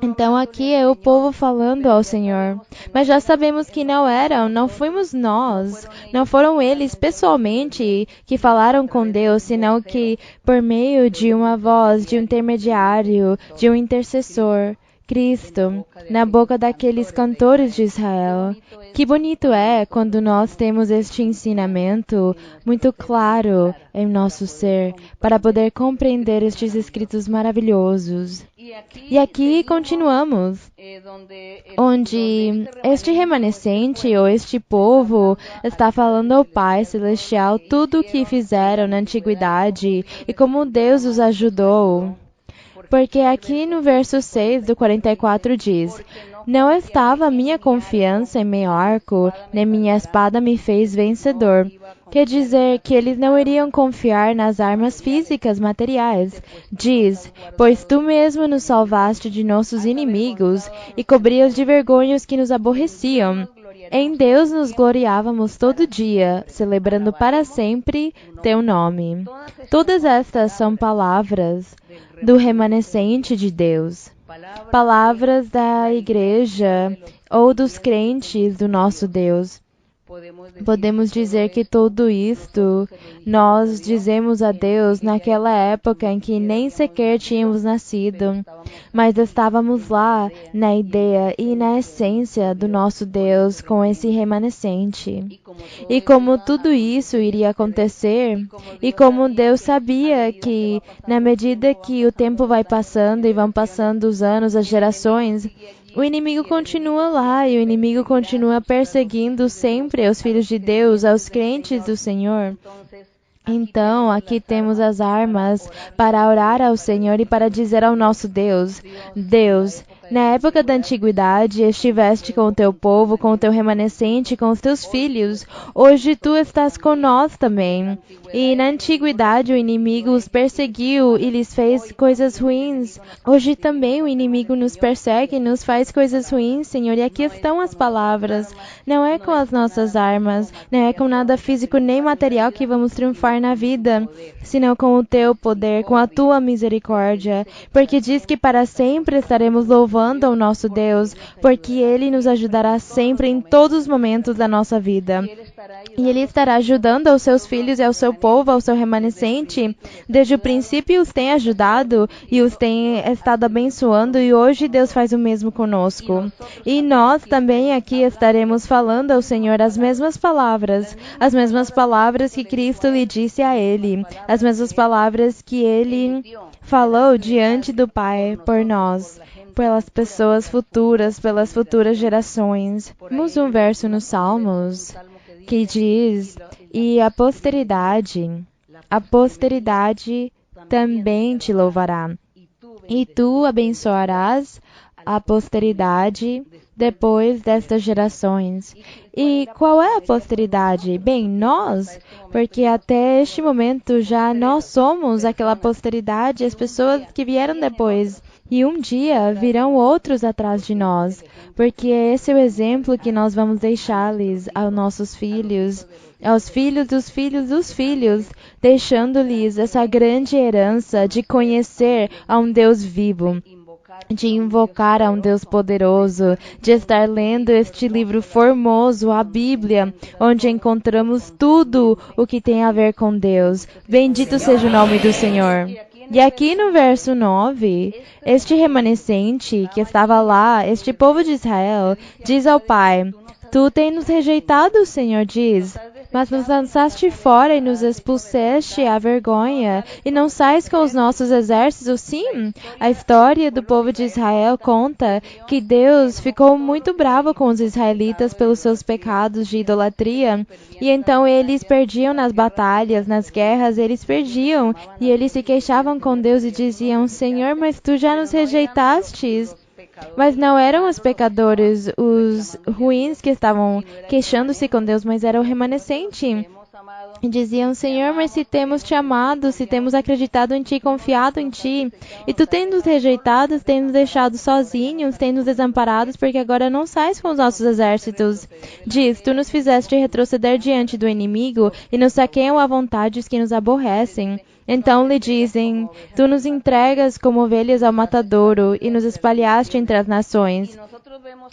Então aqui é o povo falando ao Senhor. Mas já sabemos que não fomos nós, não foram eles pessoalmente que falaram com Deus, senão que por meio de uma voz, de um intermediário, de um intercessor. Cristo, na boca daqueles cantores de Israel. Que bonito é quando nós temos este ensinamento muito claro em nosso ser, para poder compreender estes escritos maravilhosos. E aqui continuamos, onde este remanescente ou este povo está falando ao Pai Celestial tudo o que fizeram na antiguidade e como Deus os ajudou. Porque aqui no verso 6 do 44 diz: Não estava minha confiança em meu arco, nem minha espada me fez vencedor. Quer dizer que eles não iriam confiar nas armas físicas materiais. Diz: Pois tu mesmo nos salvaste de nossos inimigos e cobrias de vergonha os que nos aborreciam. Em Deus nos gloriávamos todo dia, celebrando para sempre teu nome. Todas estas são palavras do remanescente de Deus, palavras da igreja ou dos crentes do nosso Deus. Podemos dizer que tudo isto nós dizemos a Deus naquela época em que nem sequer tínhamos nascido, mas estávamos lá na ideia e na essência do nosso Deus com esse remanescente. E como tudo isso iria acontecer, e como Deus sabia que na medida que o tempo vai passando e vão passando os anos, as gerações, o inimigo continua lá e o inimigo continua perseguindo sempre os filhos de Deus, aos crentes do Senhor. Então, aqui temos as armas para orar ao Senhor e para dizer ao nosso Deus: Deus, na época da antiguidade, estiveste com o teu povo, com o teu remanescente, com os teus filhos. Hoje tu estás com nós também. E na antiguidade o inimigo os perseguiu e lhes fez coisas ruins. Hoje também o inimigo nos persegue e nos faz coisas ruins, Senhor. E aqui estão as palavras. Não é com as nossas armas, não é com nada físico nem material que vamos triunfar na vida, senão com o teu poder, com a tua misericórdia. Porque diz que para sempre estaremos louvando ao nosso Deus, porque Ele nos ajudará sempre em todos os momentos da nossa vida. E Ele estará ajudando aos seus filhos e ao seu povo, ao seu remanescente. Desde o princípio os tem ajudado e os tem estado abençoando, e hoje Deus faz o mesmo conosco. E nós também aqui estaremos falando ao Senhor as mesmas palavras que Cristo lhe disse a Ele, as mesmas palavras que Ele falou diante do Pai por nós, pelas pessoas futuras, pelas futuras gerações. Temos um verso nos Salmos que diz: e a posteridade também te louvará, e tu abençoarás a posteridade depois destas gerações. E qual é a posteridade? Bem, nós, porque até este momento já nós somos aquela posteridade, as pessoas que vieram depois. E um dia virão outros atrás de nós, porque esse é o exemplo que nós vamos deixar-lhes aos nossos filhos, aos filhos dos filhos dos filhos, deixando-lhes essa grande herança de conhecer a um Deus vivo, de invocar a um Deus poderoso, de estar lendo este livro formoso, a Bíblia, onde encontramos tudo o que tem a ver com Deus. Bendito seja o nome do Senhor. E aqui no verso 9, este remanescente que estava lá, este povo de Israel, diz ao Pai: Tu tens nos rejeitado, o Senhor diz. Mas nos lançaste fora e nos expulsaste à vergonha, e não sais com os nossos exércitos. Sim, a história do povo de Israel conta que Deus ficou muito bravo com os israelitas pelos seus pecados de idolatria, e então eles perdiam nas batalhas, nas guerras, eles perdiam, e eles se queixavam com Deus e diziam: Senhor, mas tu já nos rejeitastes. Mas não eram os pecadores, os ruins que estavam queixando-se com Deus, mas era o remanescente. E diziam: Senhor, mas se temos te amado, se temos acreditado em ti, confiado em ti, e tu tens nos rejeitado, tens nos deixado sozinhos, tens nos desamparados, porque agora não sais com os nossos exércitos. Diz: Tu nos fizeste retroceder diante do inimigo, e nos saqueiam à vontade os que nos aborrecem. Então lhe dizem: Tu nos entregas como ovelhas ao matadouro e nos espalhaste entre as nações.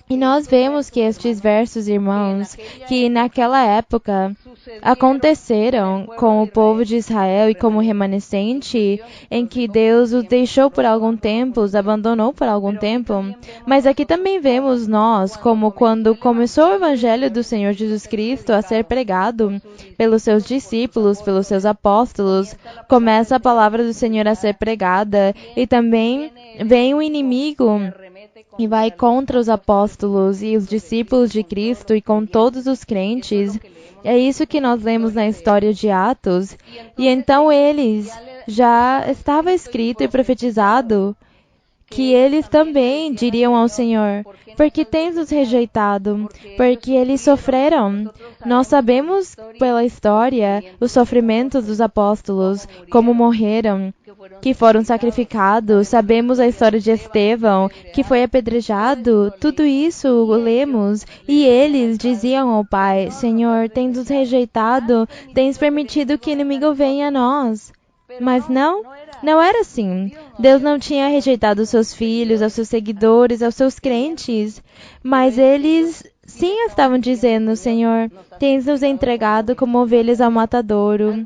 E nós vemos que estes versos, irmãos, que naquela época aconteceram com o povo de Israel e como remanescente, em que Deus os deixou por algum tempo, os abandonou por algum tempo. Mas aqui também vemos nós, como quando começou o Evangelho do Senhor Jesus Cristo a ser pregado pelos seus discípulos, pelos seus apóstolos, começa a palavra do Senhor a ser pregada e também vem o inimigo e vai contra os apóstolos e os discípulos de Cristo e com todos os crentes. É isso que nós lemos na história de Atos. E então eles, já estava escrito e profetizado que eles também diriam ao Senhor: Por que tens nos rejeitado? Porque eles sofreram. Nós sabemos pela história os sofrimentos dos apóstolos, como morreram, que foram sacrificados. Sabemos a história de Estevão, que foi apedrejado. Tudo isso lemos. E eles diziam ao Pai: Senhor, tens nos rejeitado, tens permitido que o inimigo venha a nós. Mas não era assim. Deus não tinha rejeitado os seus filhos, aos seus seguidores, aos seus crentes. Mas eles sim estavam dizendo: Senhor, tens nos entregado como ovelhas ao matadouro.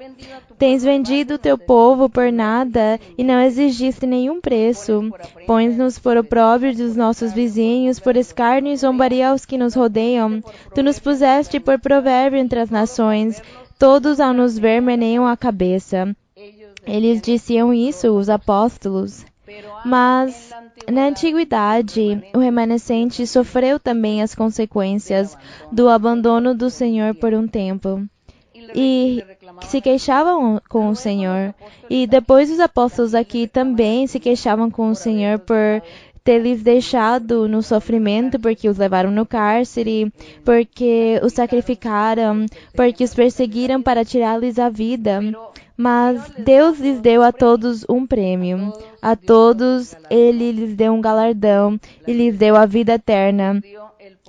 Tens vendido o teu povo por nada e não exigiste nenhum preço. Pões-nos por opróbrio dos nossos vizinhos, por escárnio e zombaria aos que nos rodeiam. Tu nos puseste por provérbio entre as nações. Todos, ao nos ver, meneiam a cabeça. Eles diziam isso, os apóstolos. Mas, na antiguidade, o remanescente sofreu também as consequências do abandono do Senhor por um tempo. E se queixavam com o Senhor. E depois os apóstolos aqui também se queixavam com o Senhor por ter lhes deixado no sofrimento, porque os levaram no cárcere, porque os sacrificaram, porque os perseguiram para tirar-lhes a vida. Mas Deus lhes deu a todos um prêmio. A todos Ele lhes deu um galardão e lhes deu a vida eterna.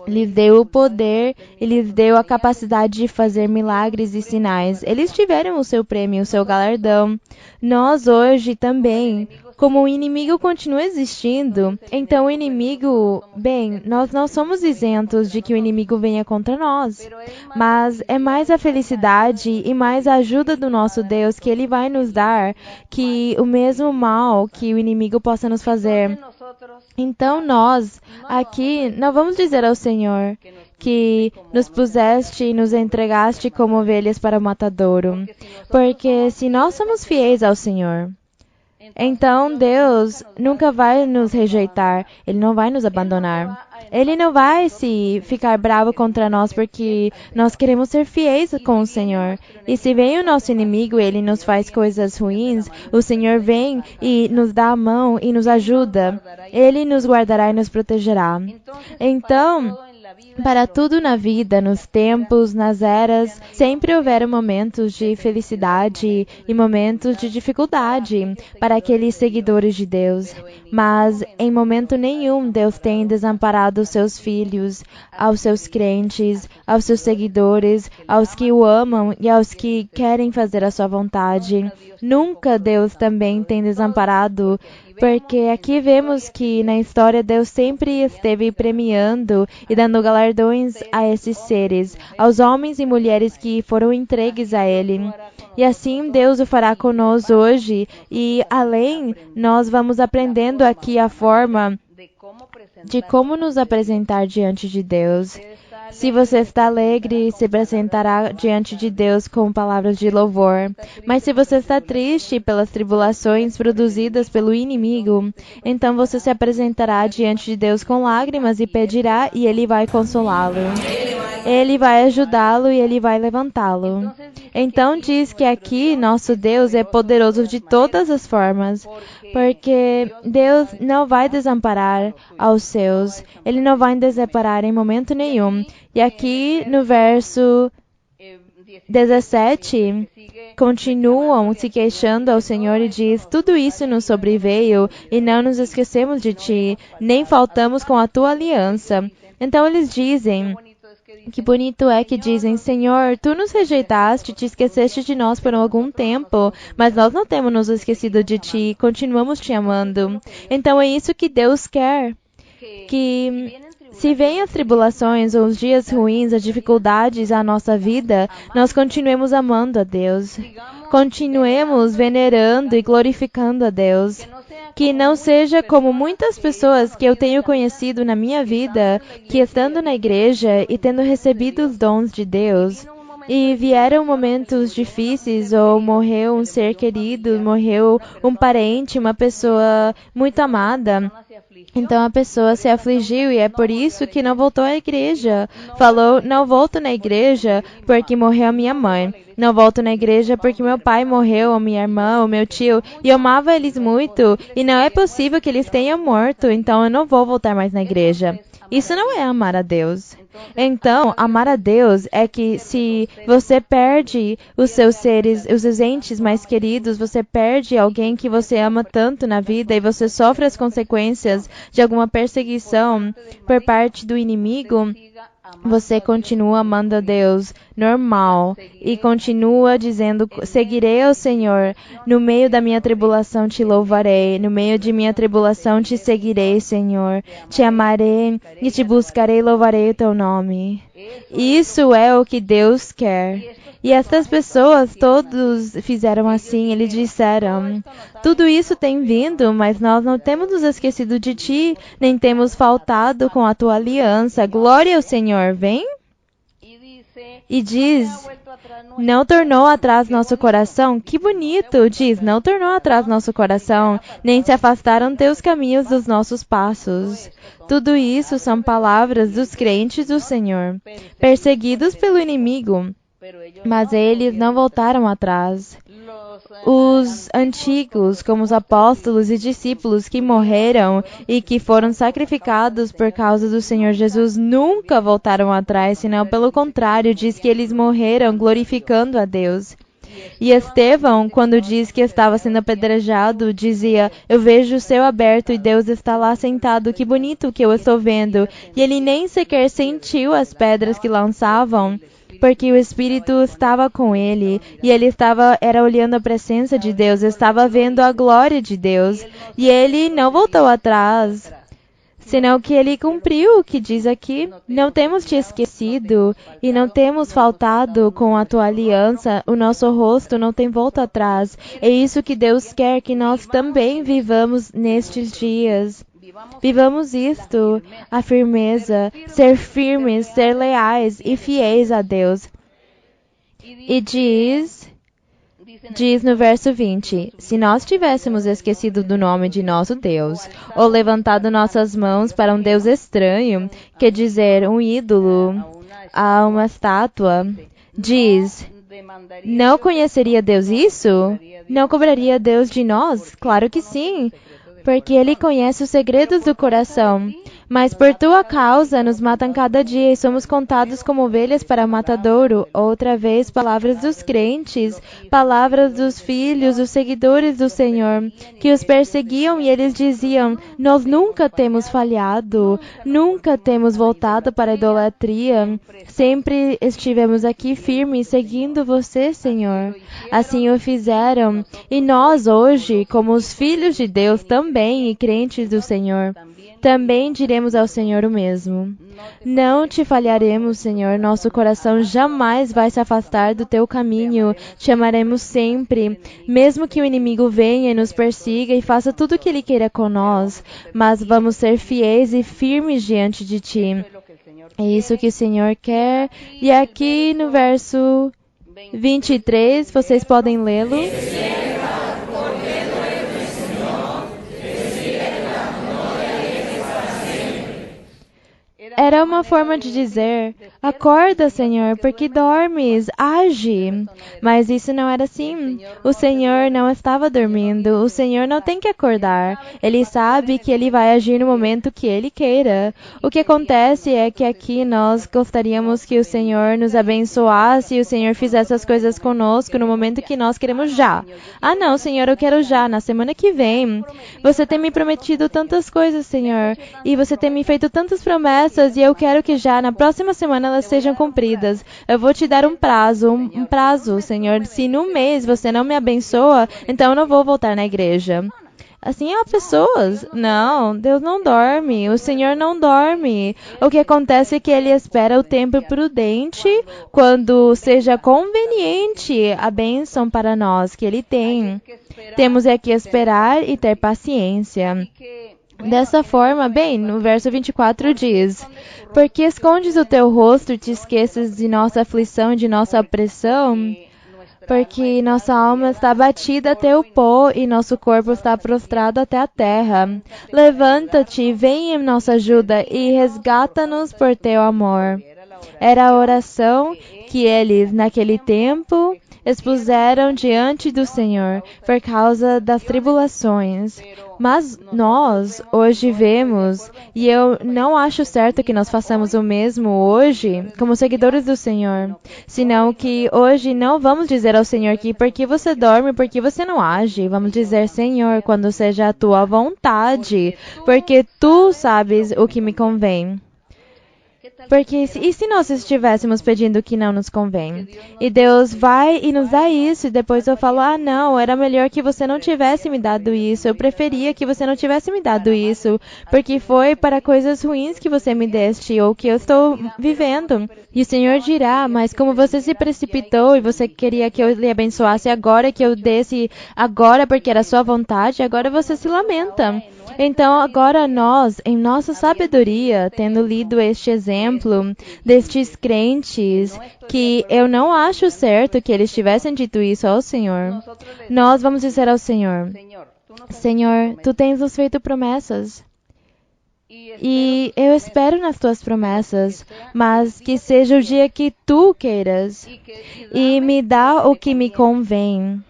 Lhes deu o poder e lhes deu a capacidade de fazer milagres e sinais. Eles tiveram o seu prêmio, o seu galardão. Nós hoje também, como o inimigo continua existindo, então o inimigo, bem, nós não somos isentos de que o inimigo venha contra nós. Mas é mais a felicidade e mais a ajuda do nosso Deus que Ele vai nos dar que o mesmo mal que o inimigo possa nos fazer. Então nós, aqui, não vamos dizer ao Senhor que nos puseste e nos entregaste como ovelhas para o matadouro. Porque se nós somos fiéis ao Senhor, então Deus nunca vai nos rejeitar, Ele não vai nos abandonar. Ele não vai se ficar bravo contra nós porque nós queremos ser fiéis com o Senhor. E se vem o nosso inimigo e ele nos faz coisas ruins, o Senhor vem e nos dá a mão e nos ajuda. Ele nos guardará e nos protegerá. Então, para tudo na vida, nos tempos, nas eras, sempre houveram momentos de felicidade e momentos de dificuldade para aqueles seguidores de Deus. Mas, em momento nenhum, Deus tem desamparado os seus filhos, aos seus crentes, aos seus seguidores, aos que o amam e aos que querem fazer a sua vontade. Nunca Deus também tem desamparado, porque aqui vemos que na história Deus sempre esteve premiando e dando galardões a esses seres, aos homens e mulheres que foram entregues a Ele. E assim Deus o fará conosco hoje, e além, nós vamos aprendendo aqui a forma de como nos apresentar diante de Deus. Se você está alegre, se apresentará diante de Deus com palavras de louvor. Mas se você está triste pelas tribulações produzidas pelo inimigo, então você se apresentará diante de Deus com lágrimas e pedirá, e Ele vai consolá-lo. Ele vai ajudá-lo e Ele vai levantá-lo. Então diz que aqui nosso Deus é poderoso de todas as formas, porque Deus não vai desamparar aos seus. Ele não vai desamparar em momento nenhum. E aqui no verso 17, continuam se queixando ao Senhor e diz: tudo isso nos sobreveio e não nos esquecemos de ti, nem faltamos com a tua aliança. Então eles dizem: que bonito é que dizem: Senhor, tu nos rejeitaste, te esqueceste de nós por algum tempo, mas nós não temos nos esquecido de ti, continuamos te amando. Então é isso que Deus quer, que se vêm as tribulações, ou os dias ruins, as dificuldades à nossa vida, nós continuemos amando a Deus. Continuemos venerando e glorificando a Deus. Que não seja como muitas pessoas que eu tenho conhecido na minha vida, que estando na igreja e tendo recebido os dons de Deus, e vieram momentos difíceis, ou morreu um ser querido, morreu um parente, uma pessoa muito amada. Então a pessoa se afligiu e é por isso que não voltou à igreja. Falou: não volto na igreja porque morreu a minha mãe. Não volto na igreja porque meu pai morreu, ou minha irmã, ou meu tio, e eu amava eles muito, e não é possível que eles tenham morto, então eu não vou voltar mais na igreja. Isso não é amar a Deus. Então, amar a Deus é que se você perde os seus seres, os seus entes mais queridos, você perde alguém que você ama tanto na vida e você sofre as consequências de alguma perseguição por parte do inimigo, você continua amando a Deus normal e continua dizendo: seguirei ao Senhor, no meio da minha tribulação te louvarei, no meio de minha tribulação te seguirei, Senhor, te amarei e te buscarei e louvarei o teu nome. Isso é o que Deus quer. E estas pessoas todos fizeram assim, eles disseram: tudo isso tem vindo, mas nós não temos nos esquecido de ti, nem temos faltado com a tua aliança. Glória ao Senhor, vem? E diz: não tornou atrás nosso coração. Que bonito! Diz: não tornou atrás nosso coração, nem se afastaram teus caminhos dos nossos passos. Tudo isso são palavras dos crentes do Senhor, perseguidos pelo inimigo. Mas eles não voltaram atrás. Os antigos, como os apóstolos e discípulos que morreram e que foram sacrificados por causa do Senhor Jesus, nunca voltaram atrás, senão pelo contrário, diz que eles morreram glorificando a Deus. E Estevão, quando diz que estava sendo apedrejado, dizia: eu vejo o céu aberto e Deus está lá sentado, que bonito que eu estou vendo. E ele nem sequer sentiu as pedras que lançavam, porque o Espírito estava com ele, e ele era olhando a presença de Deus, estava vendo a glória de Deus, e ele não voltou atrás, senão que ele cumpriu o que diz aqui: não temos te esquecido, e não temos faltado com a tua aliança, o nosso rosto não tem volta atrás. É isso que Deus quer que nós também vivamos nestes dias. Vivamos isto, a firmeza, ser firmes, ser leais e fiéis a Deus. E diz no verso 20, se nós tivéssemos esquecido do nome de nosso Deus, ou levantado nossas mãos para um Deus estranho, quer dizer, um ídolo, a uma estátua, diz: não conheceria Deus isso? Não cobraria Deus de nós? Claro que sim, porque Ele conhece os segredos do coração. Mas por tua causa nos matam cada dia e somos contados como ovelhas para matadouro. Outra vez, palavras dos crentes, palavras dos filhos, dos seguidores do Senhor, que os perseguiam e eles diziam: nós nunca temos falhado, nunca temos voltado para a idolatria. Sempre estivemos aqui firmes, seguindo você, Senhor. Assim o fizeram. E nós hoje, como os filhos de Deus também e crentes do Senhor, também diremos ao Senhor o mesmo. Não te falharemos, Senhor. Nosso coração jamais vai se afastar do teu caminho. Te amaremos sempre, mesmo que o inimigo venha e nos persiga e faça tudo o que ele queira com nós. Mas vamos ser fiéis e firmes diante de ti. É isso que o Senhor quer. E aqui no verso 23, vocês podem lê-lo. Era uma forma de dizer: acorda, Senhor, porque dormes, age. Mas isso não era assim. O Senhor não estava dormindo. O Senhor não tem que acordar. Ele sabe que Ele vai agir no momento que Ele queira. O que acontece é que aqui nós gostaríamos que o Senhor nos abençoasse e o Senhor fizesse as coisas conosco no momento que nós queremos já. Ah, não, Senhor, eu quero já, na semana que vem. Você tem me prometido tantas coisas, Senhor, e você tem me feito tantas promessas, e eu quero que já na próxima semana elas sejam cumpridas. Eu vou te dar um prazo, Senhor. Se num mês você não me abençoa, então eu não vou voltar na igreja. Assim há pessoas. Não, Deus não dorme. O Senhor não dorme. O que acontece é que Ele espera o tempo prudente, quando seja conveniente a bênção para nós que Ele tem. Temos é que esperar e ter paciência. Dessa forma, bem, no verso 24 diz: porque escondes o teu rosto e te esqueces de nossa aflição e de nossa opressão? Porque nossa alma está abatida até o pó e nosso corpo está prostrado até a terra. Levanta-te, vem em nossa ajuda e resgata-nos por teu amor. Era a oração que eles, naquele tempo, expuseram diante do Senhor por causa das tribulações. Mas nós hoje vemos, e eu não acho certo que nós façamos o mesmo hoje, como seguidores do Senhor, senão que hoje não vamos dizer ao Senhor que porque você dorme, porque você não age. Vamos dizer: Senhor, quando seja a tua vontade, porque tu sabes o que me convém. Porque e se nós estivéssemos pedindo o que não nos convém? E Deus vai e nos dá isso, e depois eu falo: ah, não, era melhor que você não tivesse me dado isso, eu preferia que você não tivesse me dado isso, porque foi para coisas ruins que você me deste, ou que eu estou vivendo. E o Senhor dirá: mas como você se precipitou e você queria que eu lhe abençoasse agora, que eu desse agora porque era sua vontade, agora você se lamenta. Então, agora nós, em nossa sabedoria, tendo lido este exemplo destes crentes, que eu não acho certo que eles tivessem dito isso ao Senhor, nós vamos dizer ao Senhor: Senhor, tu tens nos feito promessas. E eu espero nas tuas promessas, mas que seja o dia que tu queiras, e me dá o que me convém.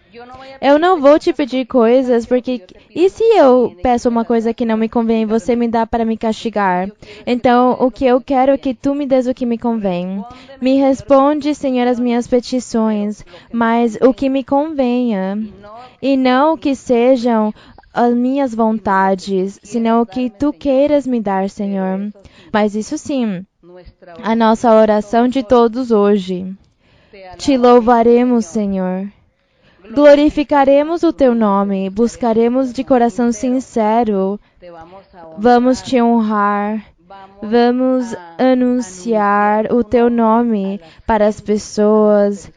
Eu não vou te pedir coisas, porque e se eu peço uma coisa que não me convém, você me dá para me castigar? Então, o que eu quero é que tu me des o que me convém. Me responde, Senhor, as minhas petições, mas o que me convenha, e não o que sejam as minhas vontades, senão o que tu queiras me dar, Senhor. Mas isso sim, a nossa oração de todos hoje. Te louvaremos, Senhor. Glorificaremos o teu nome, buscaremos de coração sincero. Vamos te honrar, vamos anunciar o teu nome para as pessoas,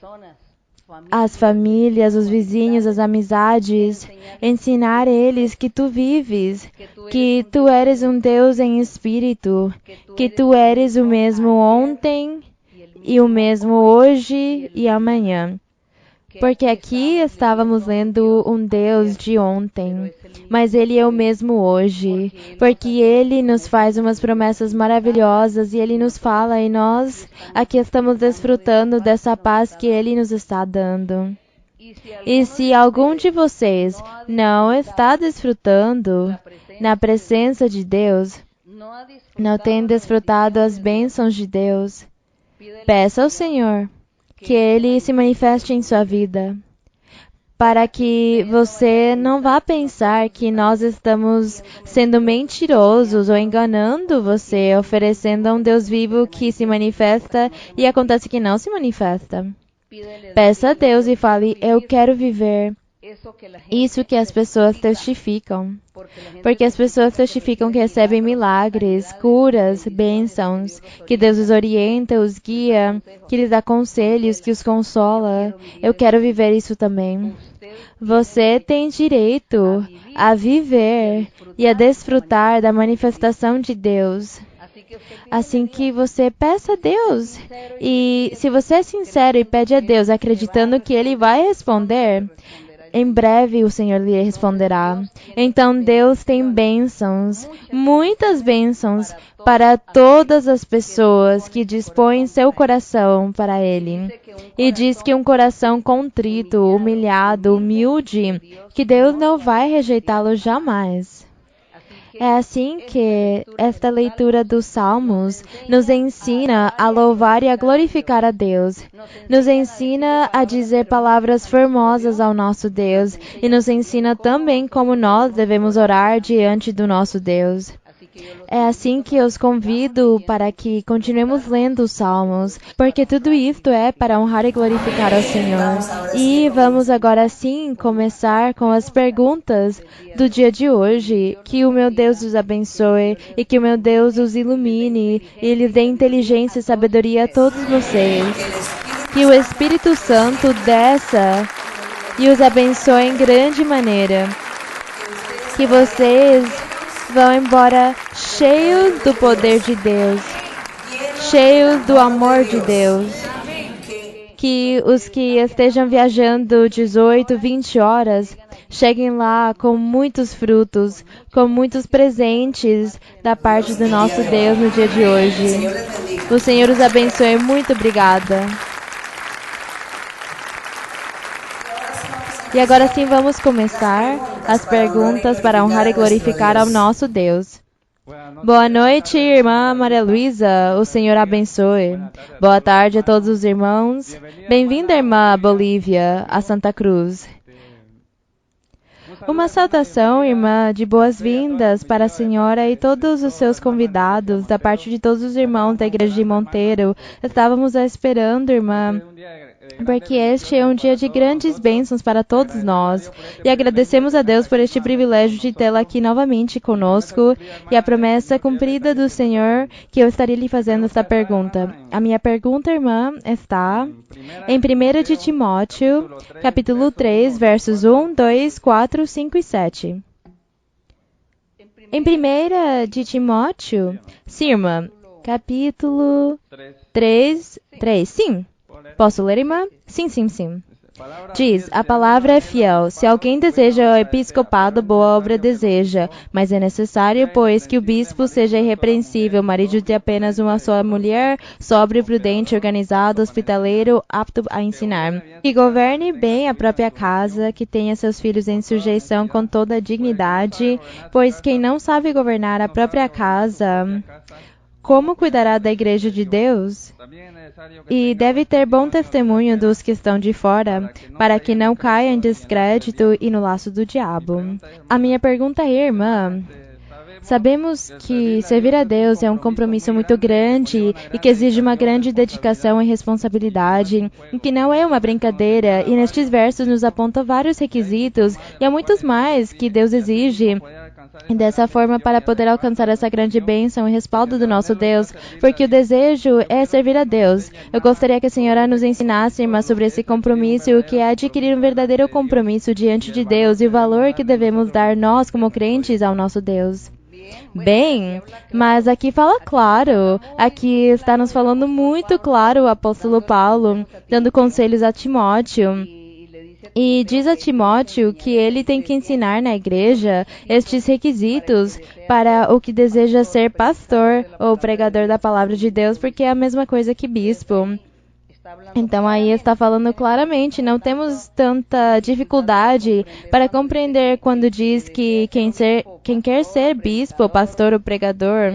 as famílias, os vizinhos, as amizades, ensinar eles que tu vives, que tu eres um Deus em espírito, que tu eres o mesmo ontem e o mesmo hoje e amanhã. Porque aqui estávamos lendo um Deus de ontem, mas Ele é o mesmo hoje, porque Ele nos faz umas promessas maravilhosas e Ele nos fala e nós aqui estamos desfrutando dessa paz que Ele nos está dando. E se algum de vocês não está desfrutando na presença de Deus, não tem desfrutado as bênçãos de Deus, peça ao Senhor que Ele se manifeste em sua vida, para que você não vá pensar que nós estamos sendo mentirosos ou enganando você, oferecendo a um Deus vivo que se manifesta e acontece que não se manifesta. Peça a Deus e fale: eu quero viver isso que as pessoas testificam. Porque as pessoas testificam que recebem milagres, curas, bênçãos, que Deus os orienta, os guia, que lhes dá conselhos, que os consola. Eu quero viver isso também. Você tem direito a viver e a desfrutar da manifestação de Deus. Assim que você peça a Deus. E se você é sincero e pede a Deus acreditando que Ele vai responder, em breve o Senhor lhe responderá. Então Deus tem bênçãos, muitas bênçãos para todas as pessoas que dispõem seu coração para Ele. E diz que um coração contrito, humilhado, humilde, que Deus não vai rejeitá-lo jamais. É assim que esta leitura dos Salmos nos ensina a louvar e a glorificar a Deus. Nos ensina a dizer palavras formosas ao nosso Deus e nos ensina também como nós devemos orar diante do nosso Deus. É assim que eu os convido para que continuemos lendo os Salmos, porque tudo isto é para honrar e glorificar ao Senhor. E vamos agora sim começar com as perguntas do dia de hoje. Que o meu Deus os abençoe e que o meu Deus os ilumine e lhes dê inteligência e sabedoria a todos vocês. Que o Espírito Santo desça e os abençoe em grande maneira. Que vocês vão embora cheios do poder de Deus, cheios do amor de Deus. Que os que estejam viajando 18, 20 horas, cheguem lá com muitos frutos, com muitos presentes da parte do nosso Deus no dia de hoje. O Senhor os abençoe. Muito obrigada. E agora sim vamos começar as perguntas para honrar e glorificar ao nosso Deus. Boa noite, irmã Maria Luísa. O Senhor abençoe. Boa tarde a todos os irmãos. Bem-vinda, irmã Bolívia, a Santa Cruz. Uma saudação, irmã, de boas-vindas para a senhora e todos os seus convidados, da parte de todos os irmãos da Igreja de Monteiro. Estávamos a esperando, irmã, porque este é um dia de grandes bênçãos para todos nós. E agradecemos a Deus por este privilégio de tê-la aqui novamente conosco e a promessa cumprida do Senhor que eu estaria lhe fazendo esta pergunta. A minha pergunta, irmã, está em 1 de Timóteo, capítulo 3, versos 1, 2, 4, 5 e 7. Em 1 de Timóteo, sim, irmã, capítulo 3, sim. Posso ler, irmã? Sim. Diz, a palavra é fiel. Se alguém deseja o episcopado, boa obra deseja. Mas é necessário, pois, que o bispo seja irrepreensível, marido de apenas uma só mulher, sóbrio, prudente, organizado, hospitaleiro, apto a ensinar. Que governe bem a própria casa, que tenha seus filhos em sujeição com toda a dignidade, pois quem não sabe governar a própria casa, como cuidará da igreja de Deus? E deve ter bom testemunho dos que estão de fora, para que não caia em descrédito e no laço do diabo. A minha pergunta é, irmã, sabemos que servir a Deus é um compromisso muito grande e que exige uma grande dedicação e responsabilidade, e que não é uma brincadeira, e nestes versos nos aponta vários requisitos e há muitos mais que Deus exige. E dessa forma, para poder alcançar essa grande bênção e respaldo do nosso Deus, porque o desejo é servir a Deus. Eu gostaria que a senhora nos ensinasse, irmã, sobre esse compromisso e o que é adquirir um verdadeiro compromisso diante de Deus e o valor que devemos dar nós, como crentes, ao nosso Deus. Bem, mas aqui fala claro, aqui está nos falando muito claro o apóstolo Paulo, dando conselhos a Timóteo. E diz a Timóteo que ele tem que ensinar na igreja estes requisitos para o que deseja ser pastor ou pregador da palavra de Deus, porque é a mesma coisa que bispo. Então aí está falando claramente, não temos tanta dificuldade para compreender quando diz que quem quer ser bispo, pastor ou pregador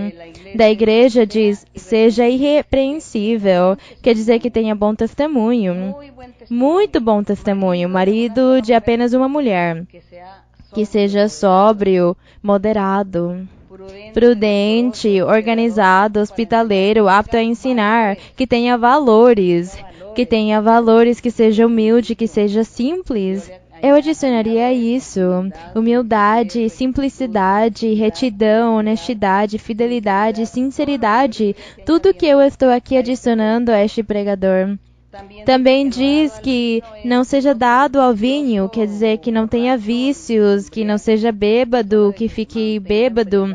da igreja diz, seja irrepreensível, quer dizer que tenha bom testemunho, muito bom testemunho, marido de apenas uma mulher, que seja sóbrio, moderado, prudente, organizado, hospitaleiro, apto a ensinar, que tenha valores, que seja humilde, que seja simples. Eu adicionaria isso: humildade, simplicidade, retidão, honestidade, fidelidade, sinceridade, tudo que eu estou aqui adicionando a este pregador. Também diz que não seja dado ao vinho, quer dizer que não tenha vícios, que não seja bêbado, que fique bêbado,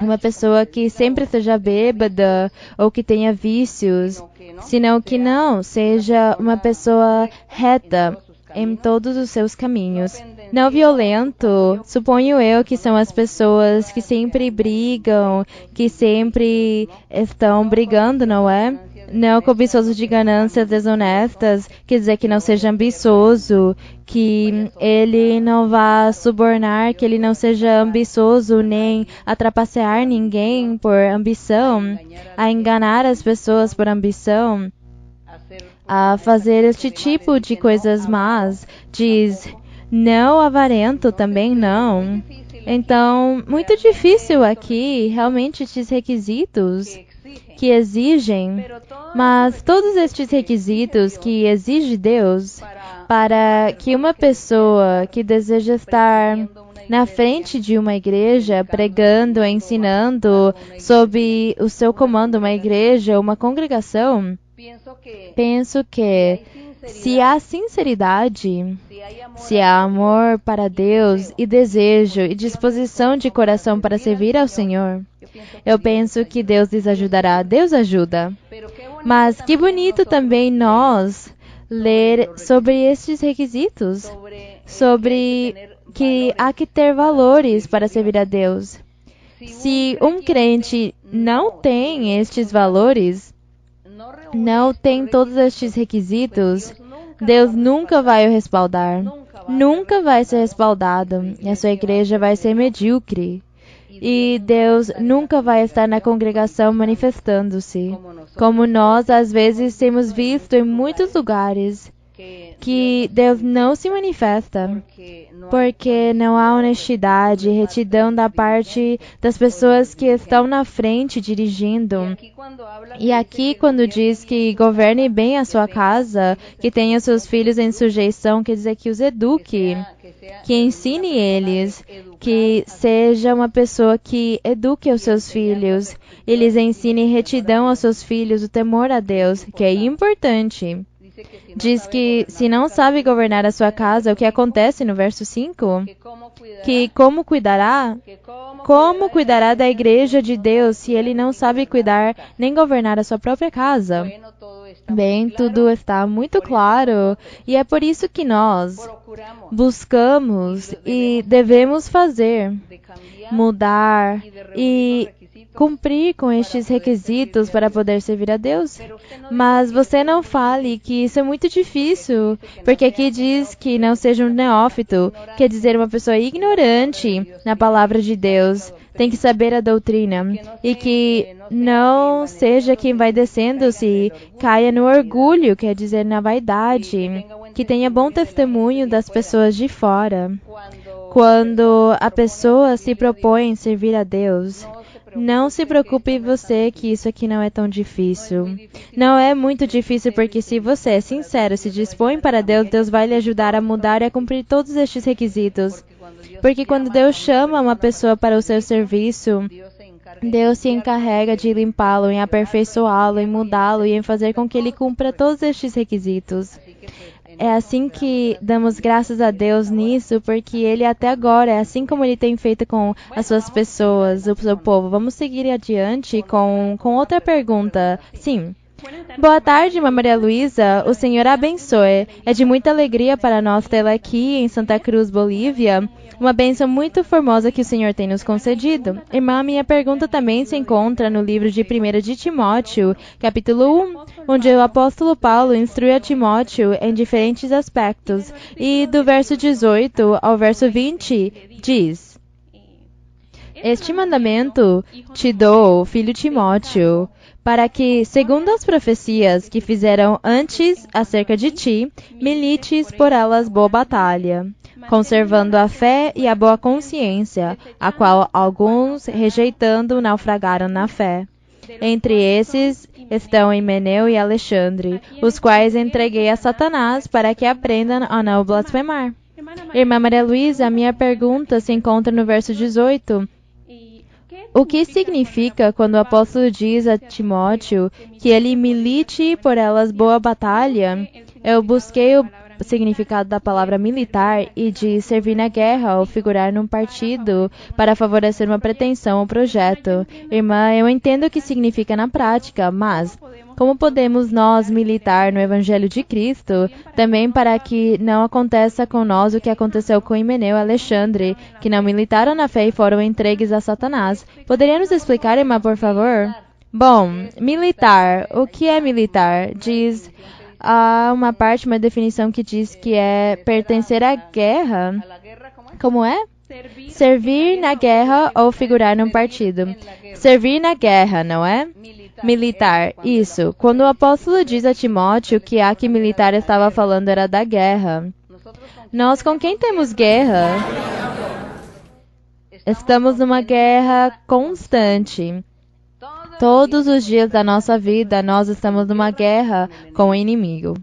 uma pessoa que sempre esteja bêbada ou que tenha vícios, senão que não, seja uma pessoa reta em todos os seus caminhos. Não violento, suponho eu que são as pessoas que sempre brigam, que sempre estão brigando, não é? Não cobiçoso de ganâncias desonestas, quer dizer que não seja ambicioso, que ele não vá subornar, que ele não seja ambicioso nem a trapacear ninguém por ambição, a enganar as pessoas por ambição, a fazer este tipo de coisas más. Diz, não avarento também não. Então, muito difícil aqui, realmente, estes requisitos que exigem, mas todos estes requisitos que exige Deus para que uma pessoa que deseja estar na frente de uma igreja, pregando, ensinando, sob o seu comando, uma igreja, uma congregação, penso que se há sinceridade, se há amor para Deus e desejo e disposição de coração para servir ao Senhor, eu penso que Deus lhes ajudará. Deus ajuda. Mas que bonito também nós ler sobre estes requisitos, sobre que há que ter valores para servir a Deus. Se um crente não tem estes valores, não tem todos estes requisitos, Deus nunca vai o respaldar. Nunca vai ser respaldado. E a sua igreja vai ser medíocre. E Deus nunca vai estar na congregação manifestando-se, como nós às vezes temos visto em muitos lugares, que Deus não se manifesta, porque não há honestidade, retidão da parte das pessoas que estão na frente dirigindo. E aqui, quando diz que governe bem a sua casa, que tenha seus filhos em sujeição, quer dizer que os eduque, que ensine eles, que seja uma pessoa que eduque os seus filhos, e lhes ensine retidão aos seus filhos, o temor a Deus, que é importante. Diz que se não sabe governar a sua casa, o que acontece no verso 5? Que como cuidará? Como cuidará da igreja de Deus se ele não sabe cuidar nem governar a sua própria casa? Bem, tudo está muito claro e é por isso que nós buscamos e devemos fazer, mudar e cumprir com estes requisitos para poder servir a Deus. Mas você não fale que isso é muito difícil, porque aqui diz que não seja um neófito, quer dizer uma pessoa ignorante na palavra de Deus. Tem que saber a doutrina e que não seja quem vai descendo-se, caia no orgulho, quer dizer na vaidade, que tenha bom testemunho das pessoas de fora. Quando a pessoa se propõe em servir a Deus, não se preocupe você que isso aqui não é tão difícil. Não é muito difícil porque se você é sincero, se dispõe para Deus, Deus vai lhe ajudar a mudar e a cumprir todos estes requisitos. Porque quando Deus chama uma pessoa para o seu serviço, Deus se encarrega de limpá-lo, em aperfeiçoá-lo, em mudá-lo e em fazer com que ele cumpra todos estes requisitos. É assim que damos graças a Deus nisso, porque Ele até agora, é assim como Ele tem feito com as suas pessoas, o seu povo. Vamos seguir adiante com outra pergunta. Sim. Boa tarde, Irmã Maria Luísa. O Senhor a abençoe. É de muita alegria para nós tê-la aqui em Santa Cruz, Bolívia. Uma bênção muito formosa que o Senhor tem nos concedido. Irmã, minha pergunta também se encontra no livro de 1 de Timóteo, capítulo 1, onde o apóstolo Paulo instrui a Timóteo em diferentes aspectos. E do verso 18 ao verso 20 diz: Este mandamento te dou, filho Timóteo, para que, segundo as profecias que fizeram antes acerca de ti, milites por elas boa batalha, conservando a fé e a boa consciência, a qual alguns, rejeitando, naufragaram na fé. Entre esses estão Himeneu e Alexandre, os quais entreguei a Satanás para que aprendam a não blasfemar. Irmã Maria Luísa, a minha pergunta se encontra no verso 18. O que significa quando o apóstolo diz a Timóteo que ele milite por elas boa batalha? Eu busquei significado da palavra militar e de servir na guerra ou figurar num partido para favorecer uma pretensão ou projeto. Irmã, eu entendo o que significa na prática, mas como podemos nós militar no Evangelho de Cristo, também para que não aconteça com nós o que aconteceu com Himeneu e Alexandre, que não militaram na fé e foram entregues a Satanás? Poderia nos explicar, irmã, por favor? Bom, militar. O que é militar? Diz uma parte, uma definição que diz que é pertencer à guerra. Como é? Servir na guerra ou figurar num partido. Servir na guerra, não é? Militar, isso. Quando o apóstolo diz a Timóteo que a que militar estava falando era da guerra. Nós com quem temos guerra? Estamos numa guerra constante. Todos os dias da nossa vida, nós estamos numa guerra com o inimigo.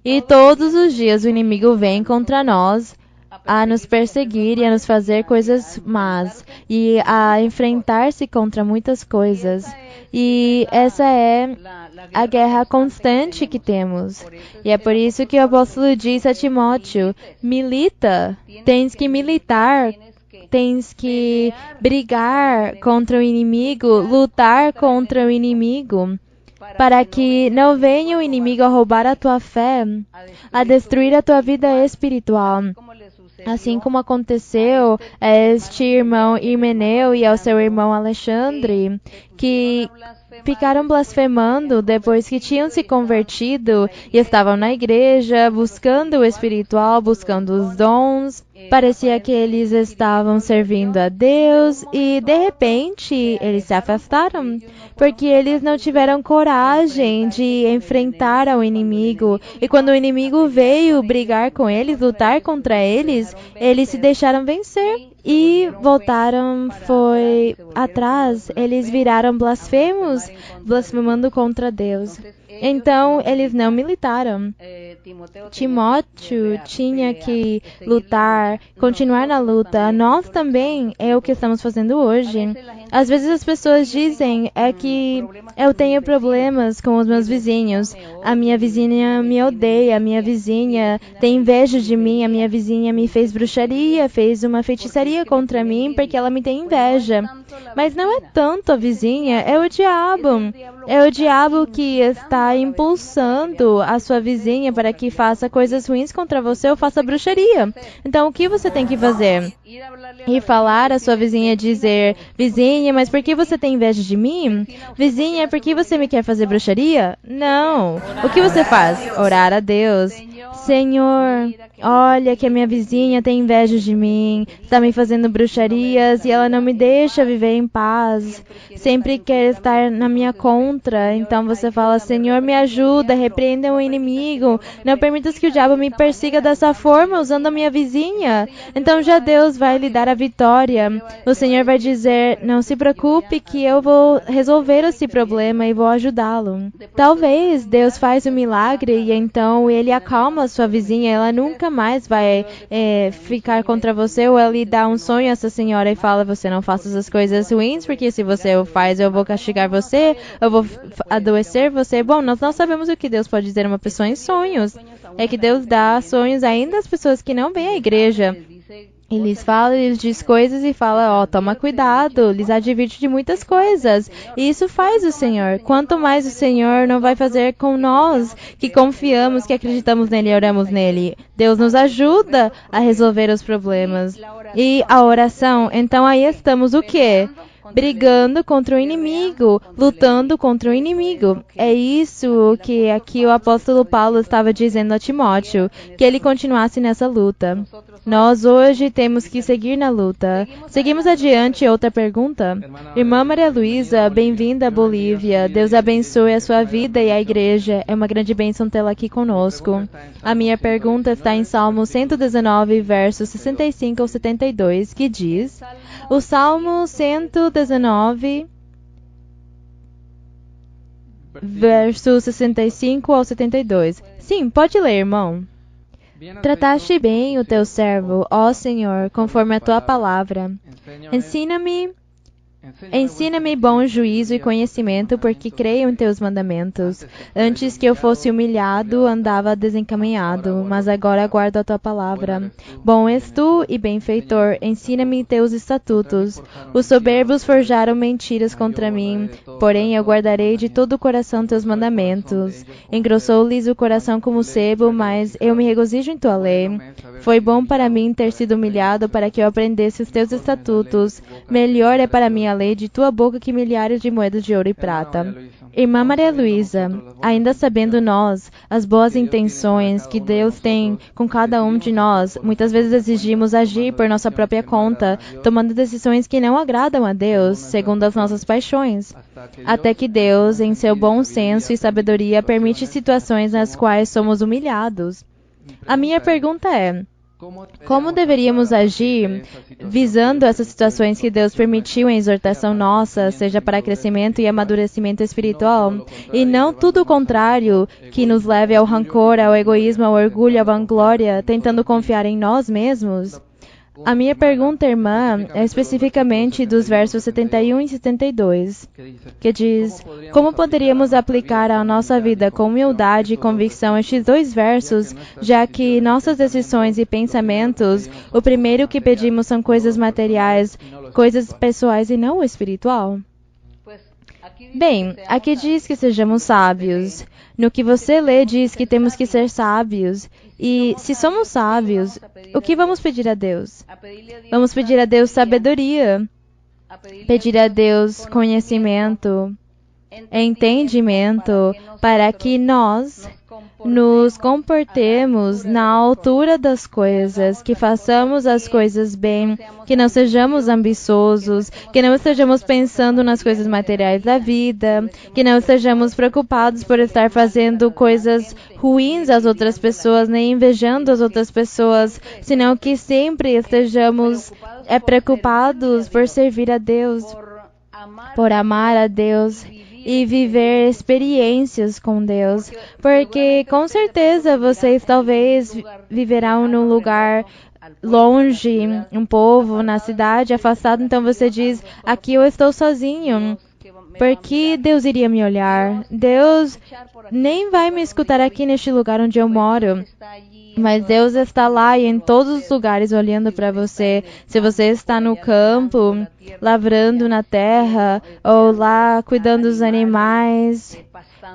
E todos os dias o inimigo vem contra nós a nos perseguir e a nos fazer coisas más e a enfrentar-se contra muitas coisas. E essa é a guerra constante que temos. E é por isso que o apóstolo diz a Timóteo: milita, tens que militar, tens que brigar contra o inimigo, lutar contra o inimigo, para que não venha o inimigo a roubar a tua fé, a destruir a tua vida espiritual. Assim como aconteceu a este irmão Himeneu e ao seu irmão Alexandre, que ficaram blasfemando depois que tinham se convertido e estavam na igreja, buscando o espiritual, buscando os dons. Parecia que eles estavam servindo a Deus e, de repente, eles se afastaram, porque eles não tiveram coragem de enfrentar ao inimigo. E quando o inimigo veio brigar com eles, lutar contra eles, eles se deixaram vencer e voltaram, foi atrás. Eles viraram blasfemos, blasfemando contra Deus. Então, eles não militaram. Timóteo tinha que lutar, continuar na luta. Nós também é o que estamos fazendo hoje. Às vezes as pessoas dizem que eu tenho problemas com os meus vizinhos. A minha vizinha me odeia, a minha vizinha tem inveja de mim, a minha vizinha me fez bruxaria, fez uma feitiçaria contra mim porque ela me tem inveja. Mas não é tanto a vizinha, é o diabo. É o diabo que está impulsando a sua vizinha para que faça coisas ruins contra você ou faça bruxaria. Então, o que você tem que fazer? E falar à sua vizinha, dizer: vizinha, mas por que você tem inveja de mim? Vizinha, por que você me quer fazer bruxaria? Não. O que você faz? Orar a Deus. Senhor, olha que a minha vizinha tem inveja de mim, está me fazendo bruxarias e ela não me deixa viver em paz, sempre quer estar na minha contra. Então você fala: Senhor, me ajuda, repreenda o inimigo, não permitas que o diabo me persiga dessa forma, usando a minha vizinha. Então já Deus vai lhe dar a vitória. O Senhor vai dizer: não se preocupe que eu vou resolver esse problema e vou ajudá-lo. Talvez Deus faz um milagre e então Ele acalma a sua vizinha, ela nunca mais vai ficar contra você, ou ela lhe dá um sonho a essa senhora e fala: você não faça essas coisas ruins, porque se você o faz, eu vou castigar você, eu vou adoecer você. Bom, nós não sabemos o que Deus pode dizer a uma pessoa em sonhos. É que Deus dá sonhos ainda às pessoas que não vêm à igreja. Eles falam, eles diz coisas e fala: toma cuidado, lhes adverte de muitas coisas. E isso faz o Senhor. Quanto mais o Senhor não vai fazer com nós, que confiamos, que acreditamos nele e oramos nele. Deus nos ajuda a resolver os problemas. E a oração, então aí estamos o quê? Brigando contra o inimigo, lutando contra o inimigo. É isso que aqui o apóstolo Paulo estava dizendo a Timóteo, que ele continuasse nessa luta. Nós hoje temos que seguir na luta. Seguimos adiante. Outra pergunta? Irmã Maria Luísa, bem-vinda à Bolívia. Deus abençoe a sua vida e a igreja. É uma grande bênção tê-la aqui conosco. A minha pergunta está em Salmo 119, versos 65 ao 72, que diz: o Salmo 119, versos 65 ao 72. Sim, pode ler, irmão. Trataste bem o teu servo, ó Senhor, conforme a tua palavra. Ensina-me Ensina-me bom juízo e conhecimento, porque creio em teus mandamentos. Antes que eu fosse humilhado, andava desencaminhado, mas agora guardo a tua palavra. Bom és tu e benfeitor, ensina-me teus estatutos. Os soberbos forjaram mentiras contra mim, porém eu guardarei de todo o coração teus mandamentos. Engrossou-lhes o coração como sebo, mas eu me regozijo em tua lei. Foi bom para mim ter sido humilhado, para que eu aprendesse os teus estatutos. Melhor é para mim a lei de tua boca que milhares de moedas de ouro e prata. Irmã Maria Luísa, ainda sabendo nós as boas intenções que Deus tem com cada um de nós, muitas vezes exigimos agir por nossa própria conta, tomando decisões que não agradam a Deus, segundo as nossas paixões. Até que Deus, em seu bom senso e sabedoria, permite situações nas quais somos humilhados. A minha pergunta é: como deveríamos agir visando essas situações que Deus permitiu em exortação nossa, seja para crescimento e amadurecimento espiritual, e não tudo o contrário, que nos leve ao rancor, ao egoísmo, ao orgulho, à vanglória, tentando confiar em nós mesmos? A minha pergunta, irmã, é especificamente dos versos 71 e 72, que diz: como poderíamos aplicar à nossa vida com humildade e convicção estes dois versos, já que nossas decisões e pensamentos, o primeiro que pedimos são coisas materiais, coisas pessoais e não o espiritual? Bem, aqui diz que sejamos sábios. No que você lê diz que temos que ser sábios. E se somos sábios, o que vamos pedir a Deus? Vamos pedir a Deus sabedoria, pedir a Deus conhecimento, entendimento, para que nós nos comportemos na altura das coisas, que façamos as coisas bem, que não sejamos ambiciosos, que não estejamos pensando nas coisas materiais da vida, que não estejamos preocupados por estar fazendo coisas ruins às outras pessoas, nem invejando as outras pessoas, senão que sempre estejamos preocupados por servir a Deus, por amar a Deus e viver experiências com Deus, porque com certeza vocês talvez viverão num lugar longe, um povo na cidade afastado, então você diz: aqui eu estou sozinho. Por que Deus iria me olhar? Deus nem vai me escutar aqui neste lugar onde eu moro. Mas Deus está lá e em todos os lugares olhando para você. Se você está no campo, lavrando na terra, ou lá cuidando dos animais,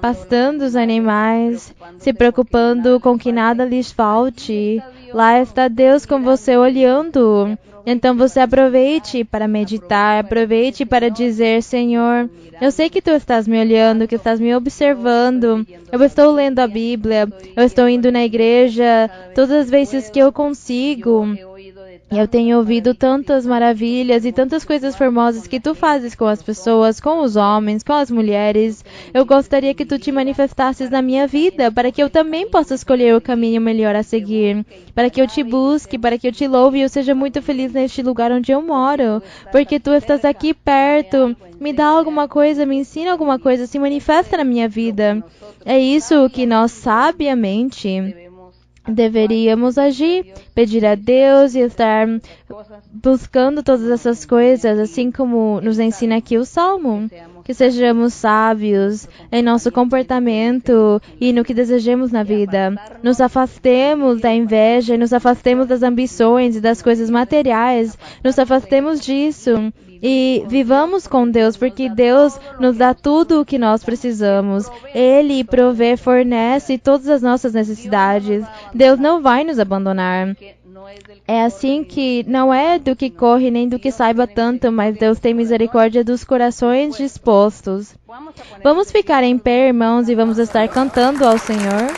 pastando os animais, se preocupando com que nada lhes falte, lá está Deus com você olhando. Então você aproveite para meditar, aproveite para dizer: Senhor, eu sei que Tu estás me olhando, que estás me observando. Eu estou lendo a Bíblia, eu estou indo na igreja todas as vezes que eu consigo. Eu tenho ouvido tantas maravilhas e tantas coisas formosas que Tu fazes com as pessoas, com os homens, com as mulheres. Eu gostaria que Tu te manifestasses na minha vida, para que eu também possa escolher o caminho melhor a seguir, para que eu Te busque, para que eu Te louve e eu seja muito feliz neste lugar onde eu moro, porque Tu estás aqui perto. Me dá alguma coisa, me ensina alguma coisa, se manifesta na minha vida. É isso que nós sabiamente deveríamos agir, pedir a Deus e estar buscando todas essas coisas, assim como nos ensina aqui o Salmo. Que sejamos sábios em nosso comportamento e no que desejemos na vida. Nos afastemos da inveja, nos afastemos das ambições e das coisas materiais. Nos afastemos disso. E vivamos com Deus, porque Deus nos dá tudo o que nós precisamos. Ele provê, fornece todas as nossas necessidades. Deus não vai nos abandonar. É assim que não é do que corre nem do que saiba tanto, mas Deus tem misericórdia dos corações dispostos. Vamos ficar em pé, irmãos, e vamos estar cantando ao Senhor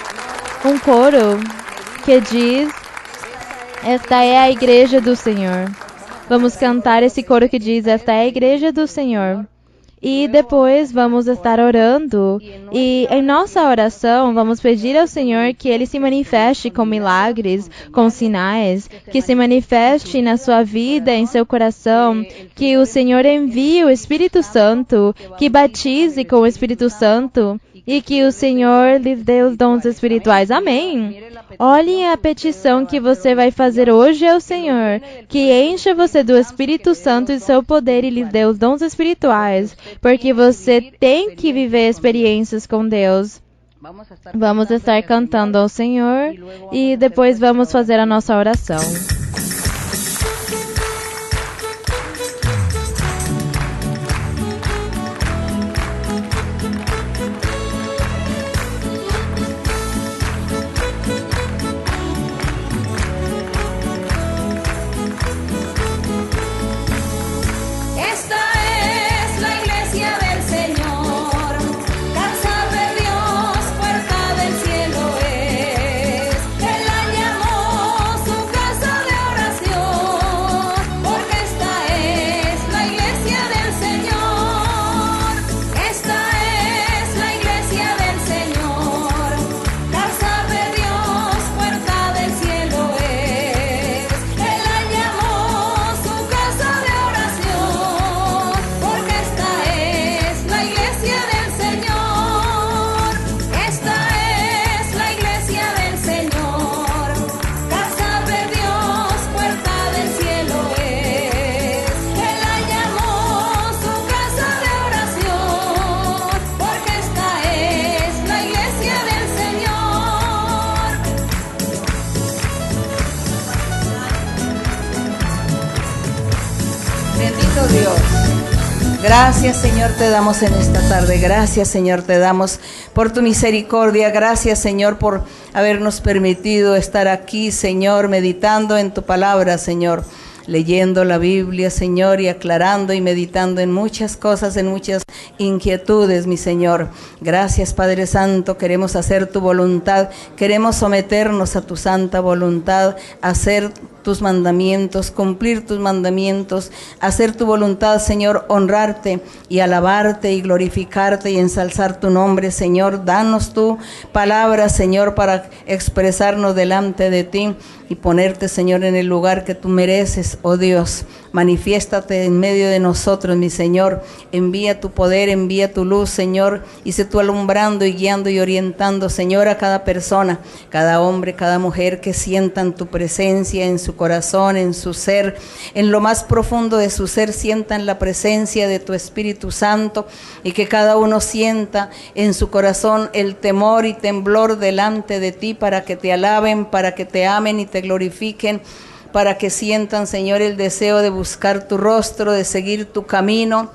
um coro que diz: esta é a igreja do Senhor. Vamos cantar esse coro que diz: esta é a igreja do Senhor. E depois vamos estar orando. E em nossa oração vamos pedir ao Senhor que Ele se manifeste com milagres, com sinais, que se manifeste na sua vida, em seu coração, que o Senhor envie o Espírito Santo, que batize com o Espírito Santo e que o Senhor lhes dê os dons espirituais. Amém. Olhem a petição que você vai fazer hoje ao Senhor, que encha você do Espírito Santo e seu poder e lhes dê os dons espirituais, porque você tem que viver experiências com Deus. Vamos estar cantando ao Senhor e depois vamos fazer a nossa oração. Dios. Gracias, Señor, te damos en esta tarde. Gracias, Señor, te damos por tu misericordia. Gracias, Señor, por habernos permitido estar aquí, Señor, meditando en tu palabra, Señor. Leyendo la Biblia, Señor, y aclarando y meditando en muchas cosas, en muchas inquietudes, mi Señor. Gracias, Padre Santo, queremos hacer tu voluntad, queremos someternos a tu santa voluntad, hacer tus mandamientos, cumplir tus mandamientos, hacer tu voluntad, Señor, honrarte y alabarte y glorificarte y ensalzar tu nombre, Señor. Danos tu palabra, Señor, para expresarnos delante de ti y ponerte, Señor, en el lugar que tú mereces, oh Dios. Manifiéstate en medio de nosotros, mi Señor. Envía tu poder, envía tu luz, Señor, y sé tú alumbrando y guiando y orientando, Señor, a cada persona, cada hombre, cada mujer, que sientan tu presencia en su corazón, en su ser, en lo más profundo de su ser, sientan la presencia de tu Espíritu Santo, y que cada uno sienta en su corazón el temor y temblor delante de ti, para que te alaben, para que te amen y te glorifiquen, para que sientan, Señor, el deseo de buscar tu rostro, de seguir tu camino,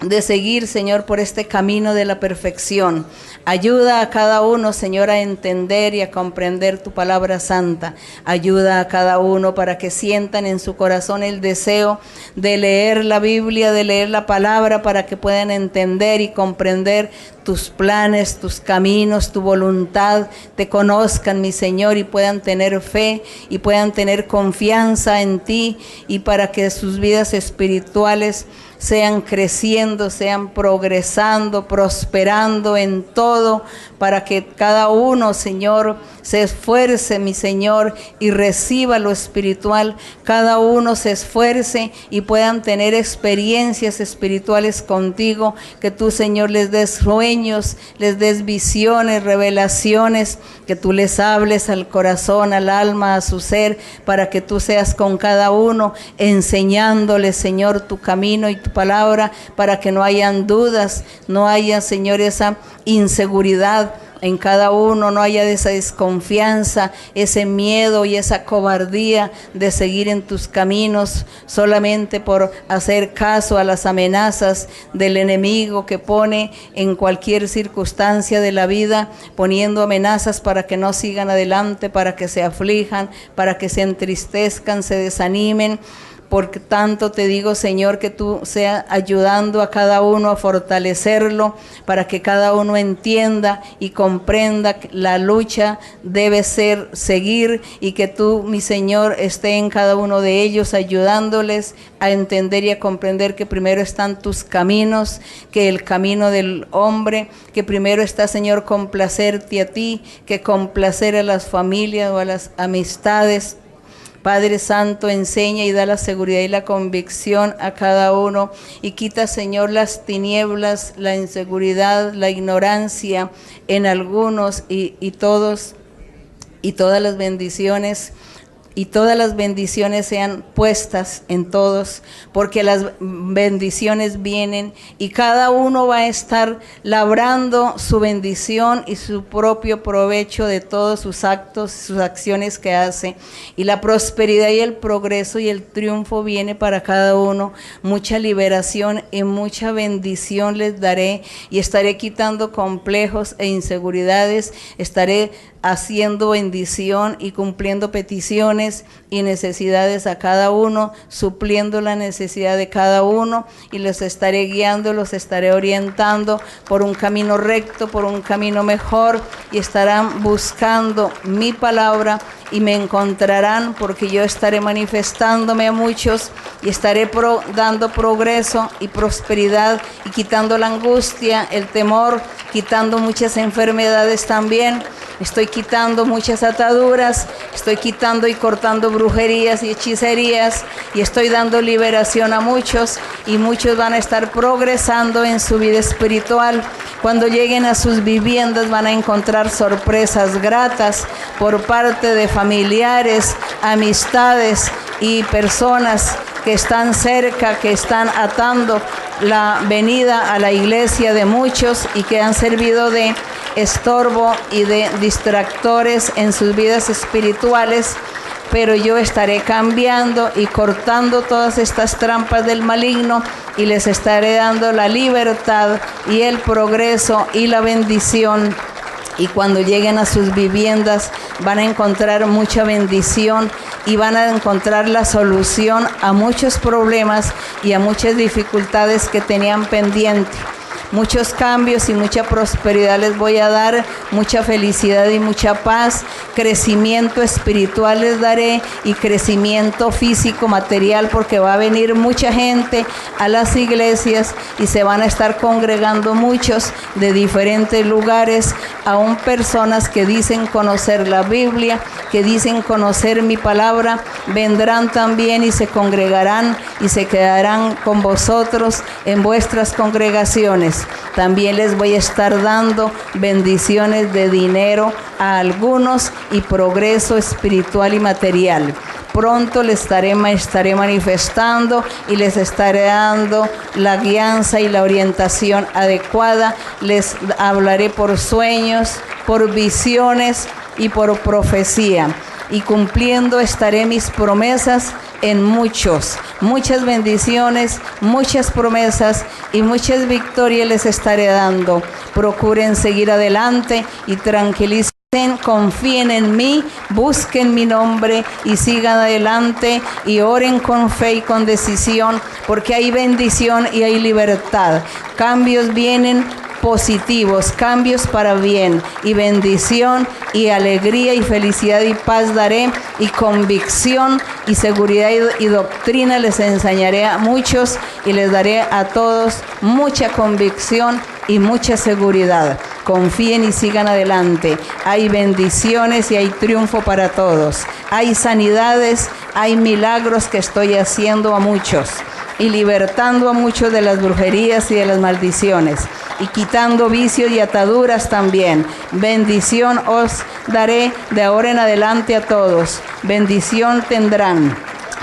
de seguir, Señor, por este camino de la perfección. Ayuda a cada uno, Señor, a entender y a comprender tu palabra santa. Ayuda a cada uno para que sientan en su corazón el deseo de leer la Biblia, de leer la palabra, para que puedan entender y comprender tus planes, tus caminos, tu voluntad, te conozcan, mi Señor, y puedan tener fe y puedan tener confianza en ti, y para que sus vidas espirituales sean creciendo, sean progresando, prosperando en todo, para que cada uno, Señor, se esfuerce, mi Señor, y reciba lo espiritual. Cada uno se esfuerce y puedan tener experiencias espirituales contigo, que tú, Señor, les des sueños, les des visiones, revelaciones, que tú les hables al corazón, al alma, a su ser, para que tú seas con cada uno, enseñándoles, Señor, tu camino y tu palabra, para que no hayan dudas, no haya, Señor, esa inseguridad en cada uno, no haya esa desconfianza, ese miedo y esa cobardía de seguir en tus caminos solamente por hacer caso a las amenazas del enemigo, que pone en cualquier circunstancia de la vida, poniendo amenazas para que no sigan adelante, para que se aflijan, para que se entristezcan, se desanimen. Por tanto te digo, Señor, que tú seas ayudando a cada uno a fortalecerlo, para que cada uno entienda y comprenda que la lucha debe ser seguir, y que tú, mi Señor, esté en cada uno de ellos, ayudándoles a entender y a comprender que primero están tus caminos, que el camino del hombre, que primero está, Señor, complacerte a ti, que complacer a las familias o a las amistades, Padre Santo, enseña y da la seguridad y la convicción a cada uno y quita, Señor, las tinieblas, la inseguridad, la ignorancia en algunos y todas las bendiciones. Y todas las bendiciones sean puestas en todos, porque las bendiciones vienen y cada uno va a estar labrando su bendición y su propio provecho de todos sus actos, sus acciones que hace. Y la prosperidad y el progreso y el triunfo viene para cada uno. Mucha liberación y mucha bendición les daré y estaré quitando complejos e inseguridades, estaré haciendo bendición y cumpliendo peticiones y necesidades a cada uno, supliendo la necesidad de cada uno y los estaré guiando, los estaré orientando por un camino recto, por un camino mejor y estarán buscando mi palabra y me encontrarán porque yo estaré manifestándome a muchos y estaré dando progreso y prosperidad y quitando la angustia, el temor, quitando muchas enfermedades también. Estoy quitando muchas ataduras, estoy quitando y cortando brujerías y hechicerías y estoy dando liberación a muchos y muchos van a estar progresando en su vida espiritual. Cuando lleguen a sus viviendas van a encontrar sorpresas gratas por parte de familiares, amistades y personas que están cerca, que están atando la venida a la iglesia de muchos y que han servido de estorbo y de distractores en sus vidas espirituales, pero yo estaré cambiando y cortando todas estas trampas del maligno y les estaré dando la libertad y el progreso y la bendición. Y cuando lleguen a sus viviendas van a encontrar mucha bendición y van a encontrar la solución a muchos problemas y a muchas dificultades que tenían pendiente. Muchos cambios y mucha prosperidad les voy a dar, mucha felicidad y mucha paz, crecimiento espiritual les daré y crecimiento físico, material, porque va a venir mucha gente a las iglesias y se van a estar congregando muchos de diferentes lugares, aún personas que dicen conocer la Biblia, que dicen conocer mi palabra, vendrán también y se congregarán y se quedarán con vosotros en vuestras congregaciones. También les voy a estar dando bendiciones de dinero a algunos y progreso espiritual y material. Pronto les estaré manifestando y les estaré dando la guianza y la orientación adecuada. Les hablaré por sueños, por visiones y por profecía. Y cumpliendo estaré mis promesas en muchas bendiciones, muchas promesas y muchas victorias les estaré dando. Procuren seguir adelante y tranquilicen, confíen en mí, busquen mi nombre y sigan adelante y oren con fe y con decisión, porque hay bendición y hay libertad. Cambios vienen positivos, cambios para bien y bendición y alegría y felicidad y paz daré y convicción y seguridad y doctrina les enseñaré a muchos y les daré a todos mucha convicción y mucha seguridad. Confíen y sigan adelante. Hay bendiciones y hay triunfo para todos. Hay sanidades, hay milagros que estoy haciendo a muchos y libertando a muchos de las brujerías y de las maldiciones y quitando vicios y ataduras también. Bendición os daré de ahora en adelante a todos. Bendición tendrán.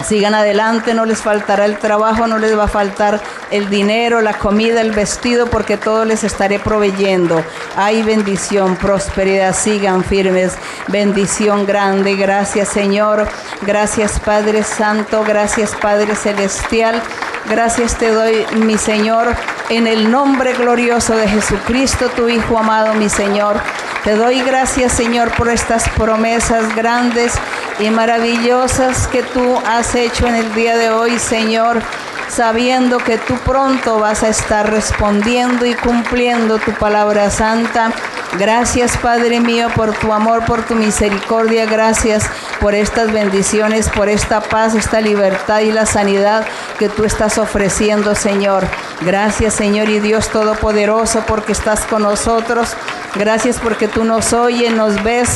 Sigan adelante, no les faltará el trabajo, no les va a faltar el dinero, la comida, el vestido, porque todo les estaré proveyendo. Hay bendición, prosperidad, sigan firmes, bendición grande. Gracias, Señor, gracias, Padre Santo, gracias, Padre Celestial, gracias te doy, mi Señor, en el nombre glorioso de Jesucristo, tu Hijo amado, mi Señor. Te doy gracias, Señor, por estas promesas grandes y maravillosas que tú has hecho en el día de hoy, Señor, sabiendo que tú pronto vas a estar respondiendo y cumpliendo tu palabra santa. Gracias, Padre mío, por tu amor, por tu misericordia. Gracias por estas bendiciones, por esta paz, esta libertad y la sanidad que tú estás ofreciendo, Señor. Gracias, Señor y Dios Todopoderoso, porque estás con nosotros. Gracias porque tú nos oyes, nos ves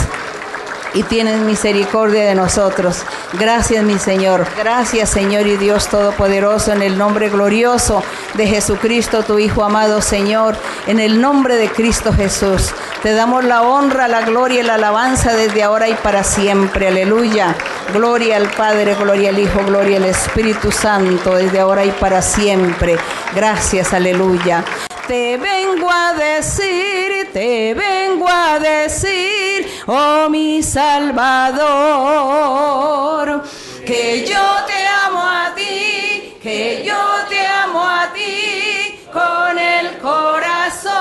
y tienes misericordia de nosotros. Gracias, mi Señor. Gracias, Señor y Dios Todopoderoso, en el nombre glorioso de Jesucristo, tu Hijo amado, Señor, en el nombre de Cristo Jesús. Te damos la honra, la gloria y la alabanza desde ahora y para siempre. Aleluya. Gloria al Padre, gloria al Hijo, gloria al Espíritu Santo, desde ahora y para siempre. Gracias, aleluya. Te vengo a decir, oh mi Salvador, que yo te amo a ti, que yo te amo a ti con el corazón.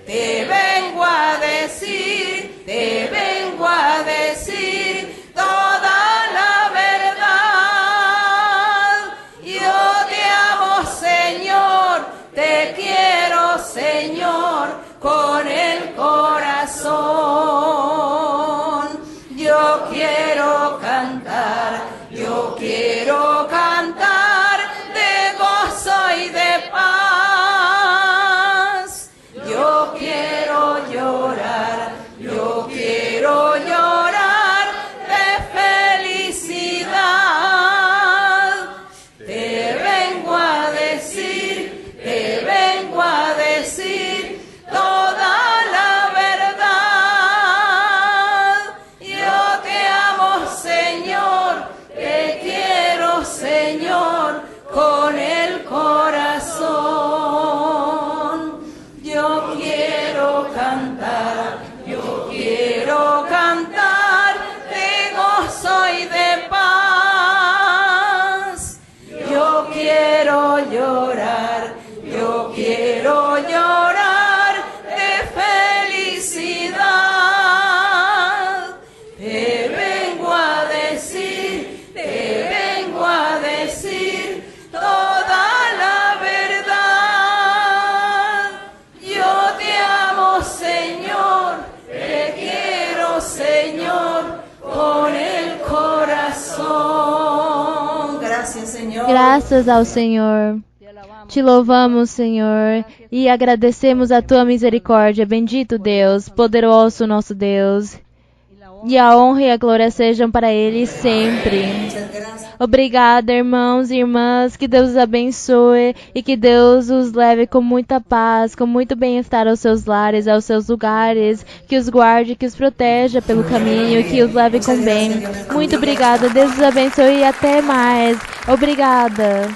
Te vengo a decir toda la verdad. Yo te amo, Señor, te quiero, Señor, con el corazón. Yo quiero cantar de gozo y de paz. Yo quiero llorar de felicidad. Te vengo a decir toda la verdad. Yo te amo, Señor, te quiero, Señor, con el corazón. Yo quiero cantar de gozo y de paz. Yo quiero llorar de felicidad. Te vengo a decir toda la verdad. Yo te amo, Señor, te quiero, Señor, con el corazón. Gracias, Señor. Graças ao Senhor. Te louvamos, Senhor, e agradecemos a tua misericórdia. Bendito Deus, poderoso nosso Deus. E a honra e a glória sejam para Ele sempre. Obrigada, irmãos e irmãs. Que Deus os abençoe e que Deus os leve com muita paz, com muito bem-estar aos seus lares, aos seus lugares. Que os guarde, que os proteja pelo caminho e que os leve com bem. Muito obrigada. Deus os abençoe e até mais. Obrigada.